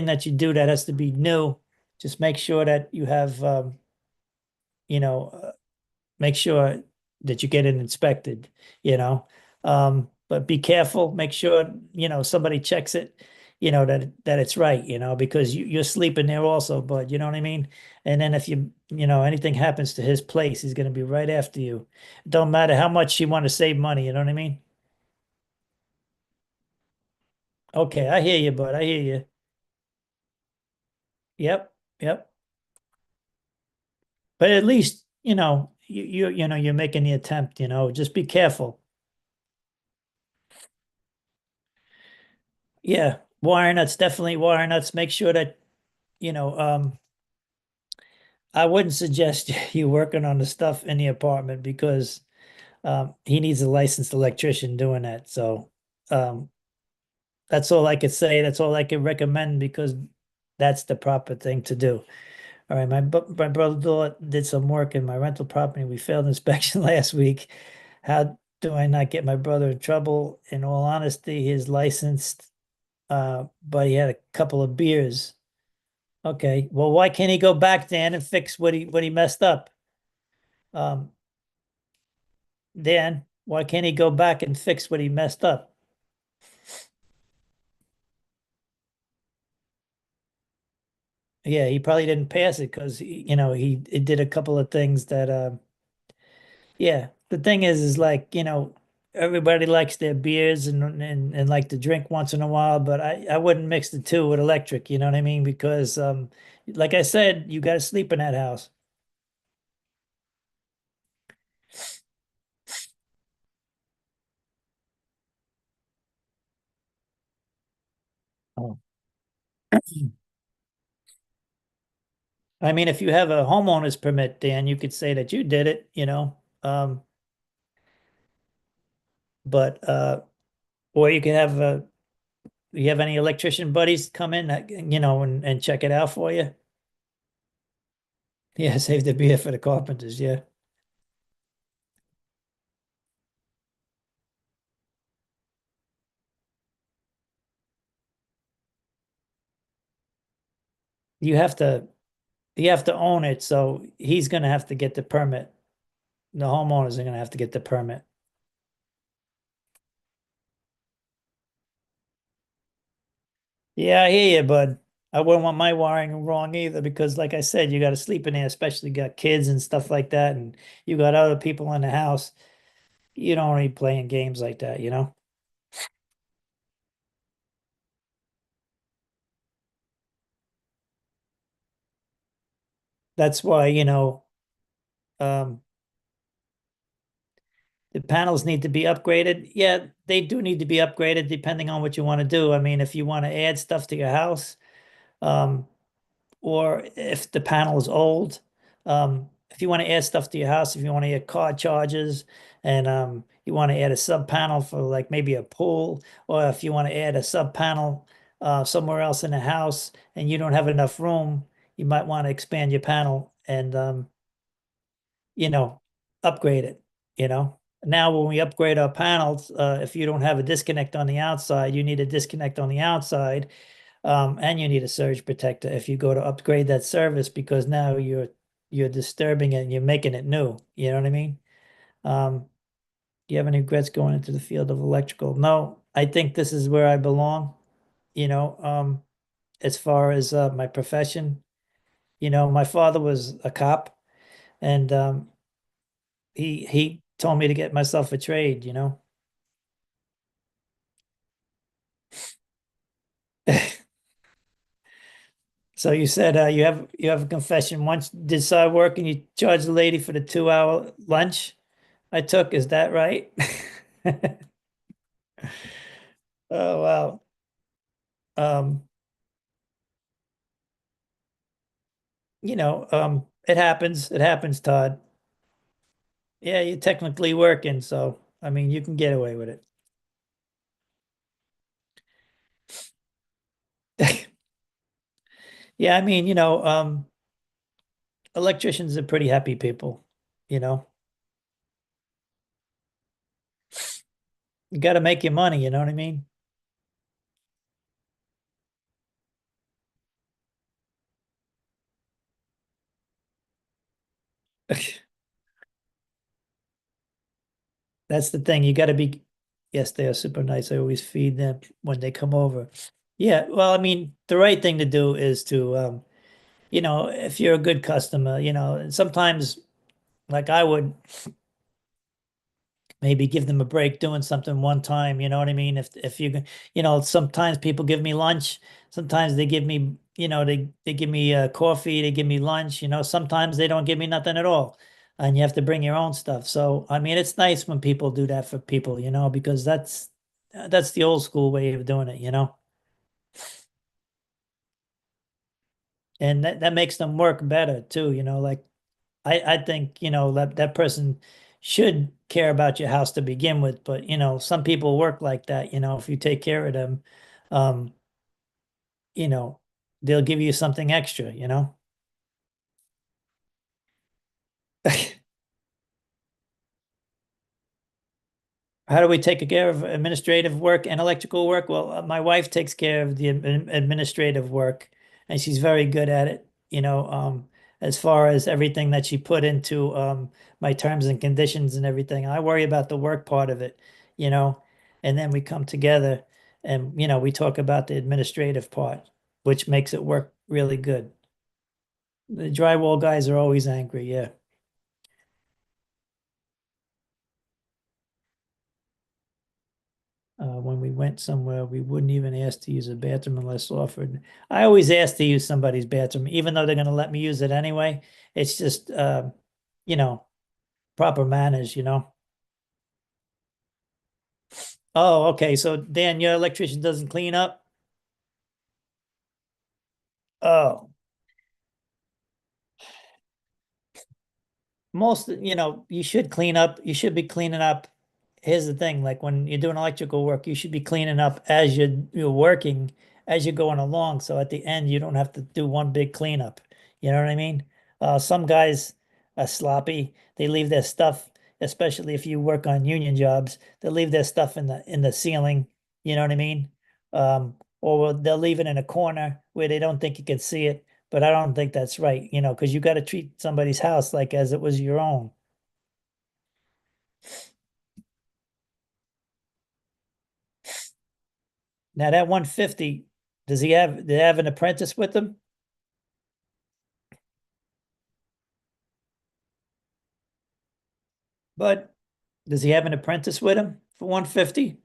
that you do that has to be new, just make sure that you have, you know, make sure that you get it inspected, you know. But be careful, make sure, somebody checks it, that it's right, because you're sleeping there also, but you know what I mean? And then if anything happens to his place, he's going to be right after you. Don't matter how much you want to save money, you know what I mean? Okay, I hear you, bud. I hear you. Yep, yep. But at least, you're making the attempt, just be careful. Yeah, wire nuts, definitely wire nuts. Make sure that, you know, um, I wouldn't suggest you working on the stuff in the apartment because he needs a licensed electrician doing that. So um, that's all I could say. That's all I could recommend because that's the proper thing to do. All right, my brother did some work in my rental property. We failed inspection last week. How do I not get my brother in trouble? In all honesty, he's licensed, but he had a couple of beers. Okay, well, why can't he go back, Dan, and fix what he messed up? Um, Dan, why can't he go back and fix what he messed up? Yeah, he probably didn't pass it because he did a couple of things that yeah. The thing is like, everybody likes their beers and like to drink once in a while, but I wouldn't mix the two with electric, you know what I mean? Because like I said, you gotta sleep in that house. Oh. I mean, if you have a homeowner's permit, Dan, you could say that you did it, but or you could have you have any electrician buddies come in that, and check it out for you? Yeah, save the beer for the carpenters, yeah. You have to you have to own it, so he's gonna have to get the permit. The homeowners are gonna have to get the permit. Yeah, I hear you, bud. I wouldn't want my wiring wrong either because like I said, you gotta sleep in there, especially got kids and stuff like that, and you got other people in the house. You don't want to be playing games like that, you know? That's why, um, the panels need to be upgraded. Yeah, they do need to be upgraded depending on what you want to do. I mean, if you want to add stuff to your house, um, or if the panel is old, if you want to add stuff to your house, if you want to add car chargers and you want to add a sub panel for like maybe a pool, or if you want to add a sub panel somewhere else in the house and you don't have enough room, you might want to expand your panel and you know, upgrade it, you know. Now, when we upgrade our panels, if you don't have a disconnect on the outside, you need a disconnect on the outside, and you need a surge protector if you go to upgrade that service because now you're disturbing it and you're making it new. You know what I mean? Do you have any regrets going into the field of electrical? No, I think this is where I belong, you know, as far as my profession. My father was a cop and he told me to get. So you said you have a confession. Once did side work and you charged the lady for the 2 hour lunch I took. Is that right? Oh wow. Um, it happens. It happens, Todd. Yeah, you're technically working, so I mean you can get away with it. Yeah, I mean, electricians are pretty happy people, you know. You got to make your money, you know what I mean? That's the thing. You got to be, yes, they are super nice. I always feed them when they come over. Yeah, well, I mean, the right thing to do is to, if you're a good customer, and sometimes, like I would maybe give them a break doing something one time, you know what I mean? If you can, sometimes people give me lunch, sometimes they give me, they give me coffee, they give me lunch, sometimes they don't give me nothing at all. And you have to bring your own stuff. So, I mean, it's nice when people do that for people, because that's the old school way of doing it. And that makes them work better too, like I think, that person should care about your house to begin with, but some people work like that, if you take care of them, um, you know, they'll give you something extra. How do we take care of administrative work and electrical work? Well, my wife takes care of the administrative work, and she's very good at it. As far as everything that she put into my terms and conditions and everything. I worry about the work part of it, you know, and then we come together and we talk about the administrative part, which makes it work really good. The drywall guys are always angry, yeah. When we went somewhere, we wouldn't even ask to use a bathroom unless offered. I always ask to use somebody's bathroom, even though they're going to let me use it anyway. It's just, you know, proper manners. Oh, okay. So Dan, your electrician doesn't clean up? Oh, you should clean up. You should be cleaning up. Here's the thing, like when you're doing electrical work, you should be cleaning up as you're working, as you're going along. So at the end, you don't have to do one big cleanup. You know what I mean? Some guys are sloppy. They leave their stuff, especially if you work on union jobs, they leave their stuff in the ceiling. You know what I mean? Or they'll leave it in a corner where they don't think you can see it. But I don't think that's right, because you got to treat somebody's house like as it was your own. Now that 150, do they have an apprentice with them? But does he have an apprentice with him for 150?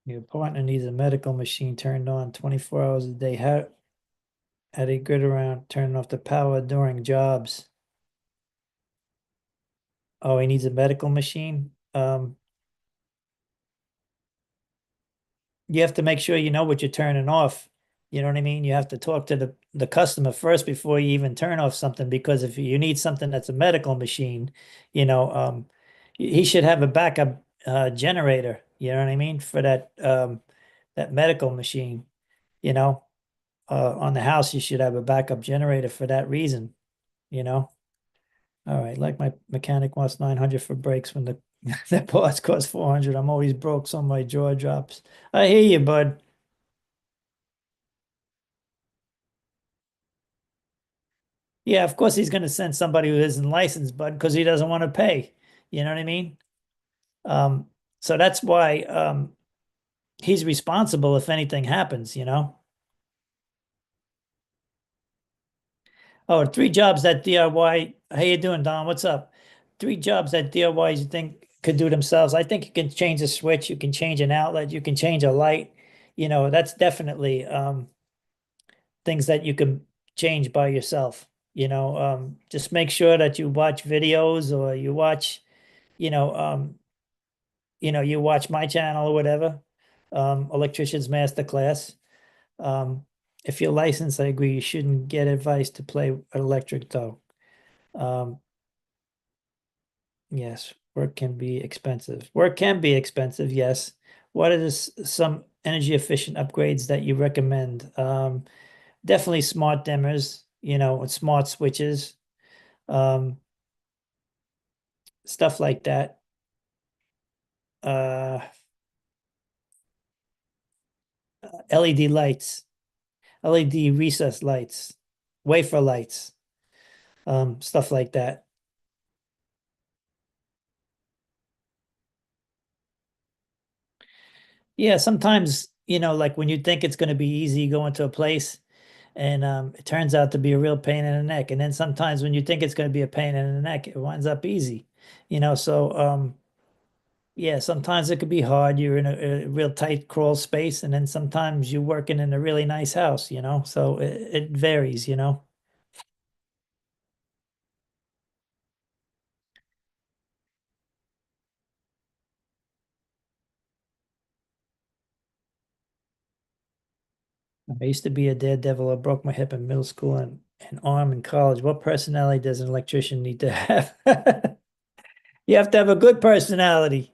Your partner needs a medical machine turned on 24 hours a day. How do you get around turning off the power during jobs? Oh, he needs a medical machine. You have to make sure you know what you're turning off. You know what I mean? You have to talk to the customer first before you even turn off something, because if you need something that's a medical machine, he should have a backup generator, you know what I mean, for that medical machine, you know. On the house, you should have a backup generator for that reason, you know. All right, like my mechanic wants 900 for brakes when the that parts cost 400. I'm always broke, so my jaw drops. I hear you, bud. Yeah, of course he's going to send somebody who isn't licensed, bud, because he doesn't want to pay. You know what I mean? Um, so that's why he's responsible if anything happens. Oh, three jobs that DIY. How you doing, Don? What's up? Three jobs that DIYs you think could do themselves. I think you can change a switch, you can change an outlet, you can change a light. That's definitely things that you can change by yourself. Just make sure that you watch videos or you know, um, you watch my channel or whatever, Electrician's Masterclass. Um, if you're licensed, I agree, you shouldn't get advice to play electric though. Um, yes, work can be expensive. Work can be expensive, yes. What are some energy efficient upgrades that you recommend? Definitely smart dimmers, and smart switches, um, stuff like that. Uh, LED lights, LED recess lights, wafer lights, stuff like that. Yeah, sometimes, like when you think it's going to be easy, you go into a place and it turns out to be a real pain in the neck. And then sometimes when you think it's going to be a pain in the neck, it winds up easy. So yeah, sometimes it could be hard. You're in a real tight crawl space, and then sometimes you're working in a really nice house, so it varies. I used to be a daredevil. I broke my hip in middle school and an arm in college. What personality does an electrician need to have? You have to have a good personality.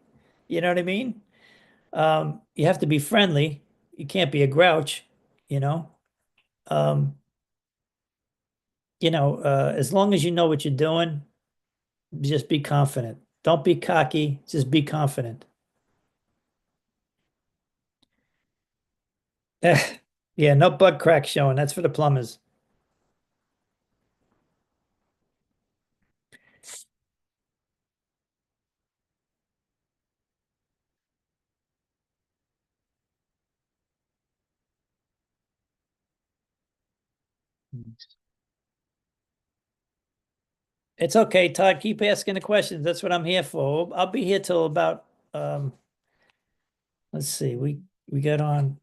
You know what I mean? You have to be friendly. You can't be a grouch, you know. Um, as long as you know what you're doing, just be confident. Don't be cocky, just be confident. Yeah, no butt crack showing. That's for the plumbers. It's okay, Todd. Keep asking the questions. That's what I'm here for. I'll be here till about let's see, we got on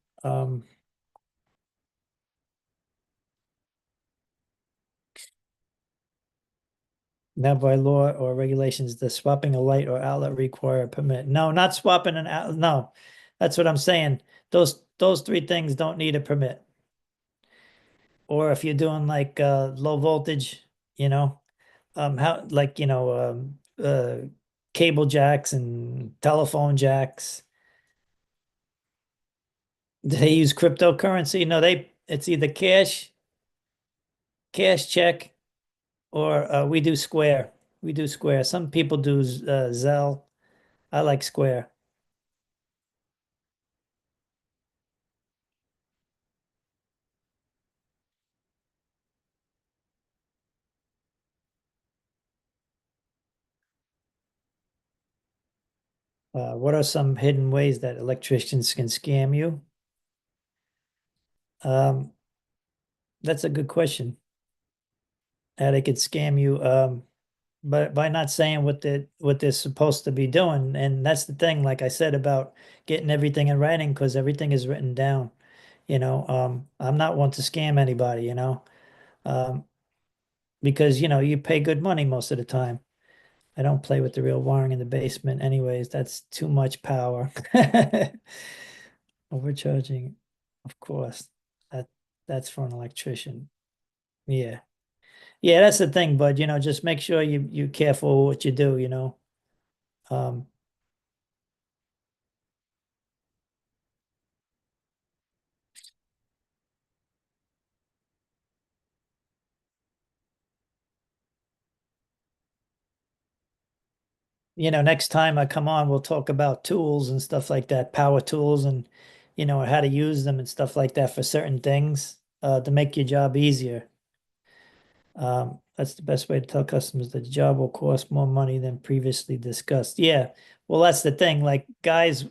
now by law or regulations, does swapping a light or outlet require a permit? No, not swapping an outlet. No, that's what I'm saying. Those three things don't need a permit. Or if you're doing like low voltage, how like cable jacks and telephone jacks. Do they use cryptocurrency? No, it's either cash check, or we do Square. We do Square. Some people do Zelle. I like Square. What are some hidden ways that electricians can scam you? Um, that's a good question. How they could scam you, but by not saying what they're supposed to be doing. And that's the thing, like I said about getting everything in writing, because everything is written down. I'm not one to scam anybody, um, because you pay good money most of the time. I don't play with the real wiring in the basement anyways. That's too much power. Overcharging, of course. That that's for an electrician. Yeah. Yeah, that's the thing, bud. Just make sure you careful what you do. Um, next time I come on, we'll talk about tools and stuff like that, power tools and how to use them and stuff like that for certain things to make your job easier. That's the best way to tell customers that the job will cost more money than previously discussed. Yeah, well, that's the thing. Like guys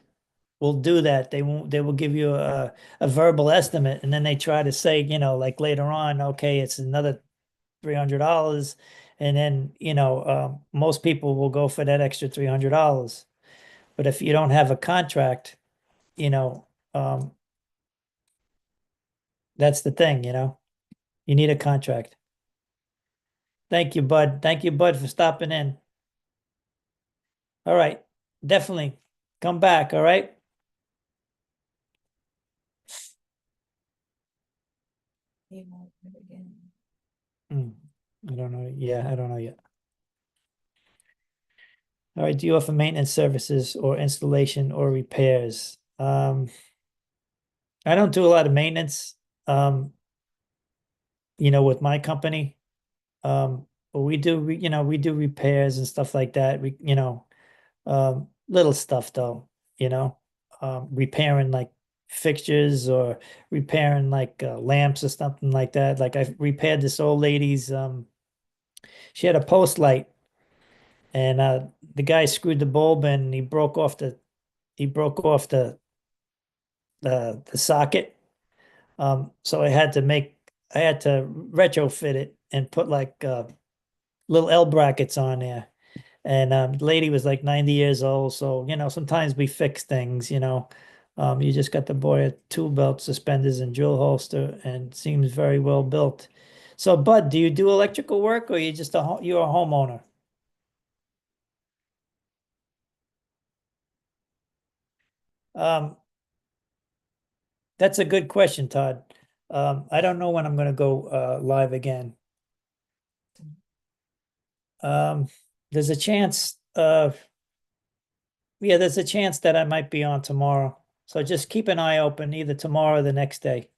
will do that. They will give you a verbal estimate, and then they try to say, like later on, okay, it's another $300, and then most people will go for that extra $300. But if you don't have a contract, you know, um, that's the thing. You need a contract. Thank you, bud. Thank you, bud, for stopping in. All right, definitely come back. All right. They won't do it again. Hmm. I don't know. Yeah, I don't know yet. All right. Do you offer maintenance services or installation or repairs? I don't do a lot of maintenance, um, with my company. But we do repairs and stuff like that. Little stuff though, repairing like fixtures or repairing like lamps or something like that. Like I repaired this old lady's she had a post light, and the guy screwed the bulb in and he broke off the socket. So I had to retrofit it and put like little L brackets on there. And the lady was like 90 years old, so sometimes we fix things. You just got the boy a tool belt, suspenders, and drill holster, and seems very well built. So, Bud, do you do electrical work, or you're a homeowner? Um, that's a good question, Todd. I don't know when I'm going to go live again. Um, there's a chance. Yeah, there's a chance that I might be on tomorrow. So just keep an eye open either tomorrow or the next day.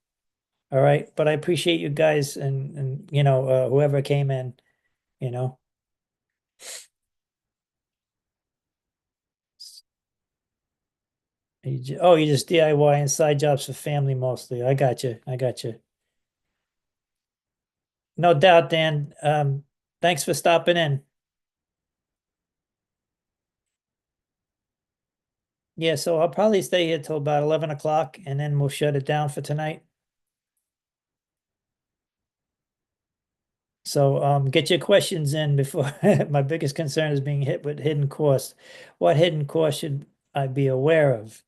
All right. But I appreciate you guys and whoever came in, you know. You just DIY and side jobs for family mostly. I got you. I got you. No doubt, Dan. Thanks for stopping in. Yeah, so I'll probably stay here till about 11 o'clock and then we'll shut it down for tonight. So get your questions in before my biggest concern is being hit with hidden costs. What hidden costs should I be aware of?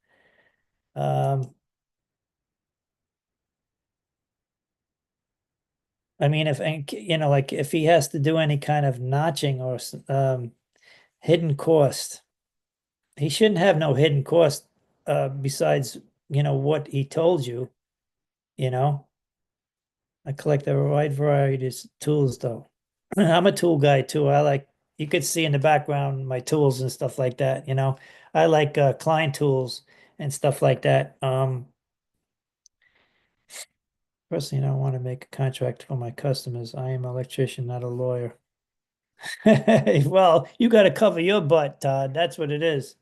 I mean, like if he has to do any kind of notching or hidden cost, he shouldn't have no hidden cost besides, what he told you, you know. I collect a wide variety of tools though. I'm a tool guy too. You could see in the background my tools and stuff like that, you know. I like Klein tools and stuff like that. Personally, I don't want to make a contract for my customers. I am an electrician, not a lawyer. Well, you got to cover your butt, Todd. That's what it is.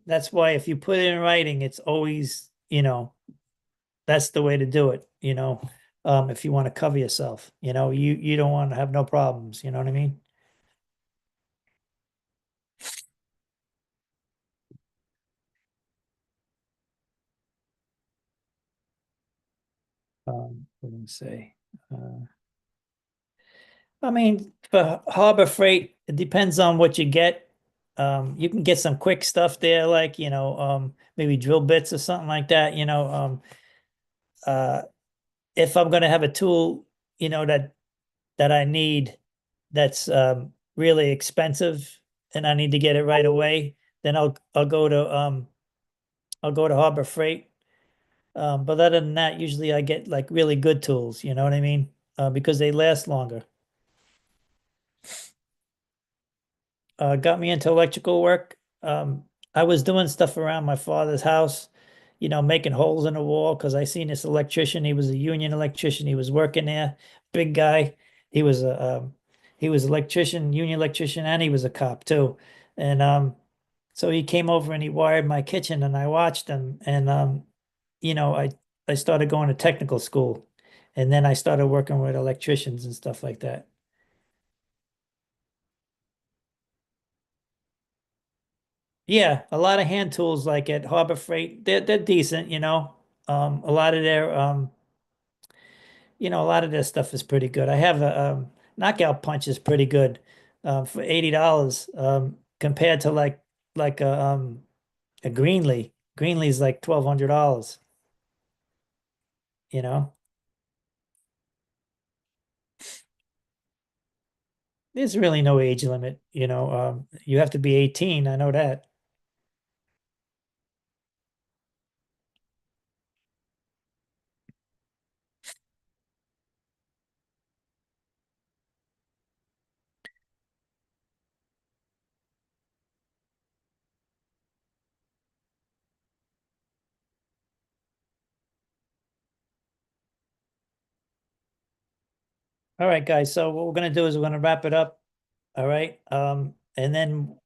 That's why if you put it in writing, it's always, that's the way to do it, if you want to cover yourself, you don't want to have no problems, you know what I mean? What do I say? I mean, for Harbor Freight, it depends on what you get. You can get some quick stuff there, like, maybe drill bits or something like that, uh, if I'm going to have a tool, that I need that's really expensive and I need to get it right away, then I'll go to Harbor Freight. But other than that, usually I get like really good tools, you know what I mean? Because they last longer. Got me into electrical work. I was doing stuff around my father's house, making holes in the wall because I seen this electrician. He was a union electrician. He was working there, big guy. He was he was electrician, union electrician, and he was a cop too. And so he came over and he wired my kitchen, and I watched him. And you know, I I started going to technical school, and then I started working with electricians and stuff like that. Yeah, a lot of hand tools like at Harbor Freight, they're decent, A lot of a lot of their stuff is pretty good. I have a knockout punch is pretty good for $80 compared to like a Greenlee. Greenlee's like $1,200, you know. There's really no age limit, you have to be 18, I know that. All right, guys. So what we're gonna do is we're gonna wrap it up. All right. And then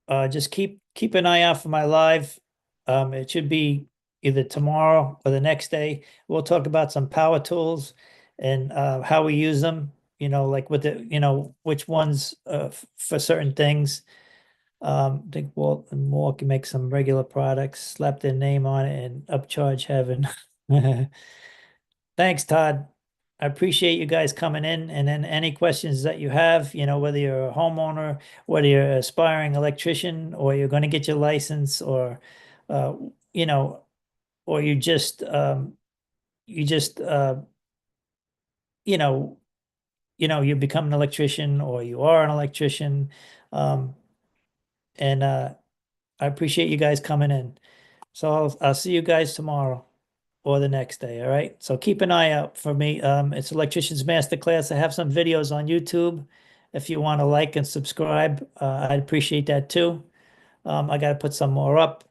just keep an eye out for my live. It should be either tomorrow or the next day. We'll talk about some power tools and how we use them, like with which ones for certain things. I think Walt and Moore can make some regular products, slap their name on it, and upcharge heaven. Thanks, Todd. I appreciate you guys coming in. And then any questions that you have, whether you're a homeowner, whether you're an aspiring electrician, or you're going to get your license, or uh, you know, or you just you know, you become an electrician, or you are an electrician. Um, and I appreciate you guys coming in. So I'll see you guys tomorrow or the next day. All right. So keep an eye out for me. It's Electrician's Masterclass. I have some videos on YouTube. If you want to like and subscribe, I'd appreciate that too. I got to put some more up.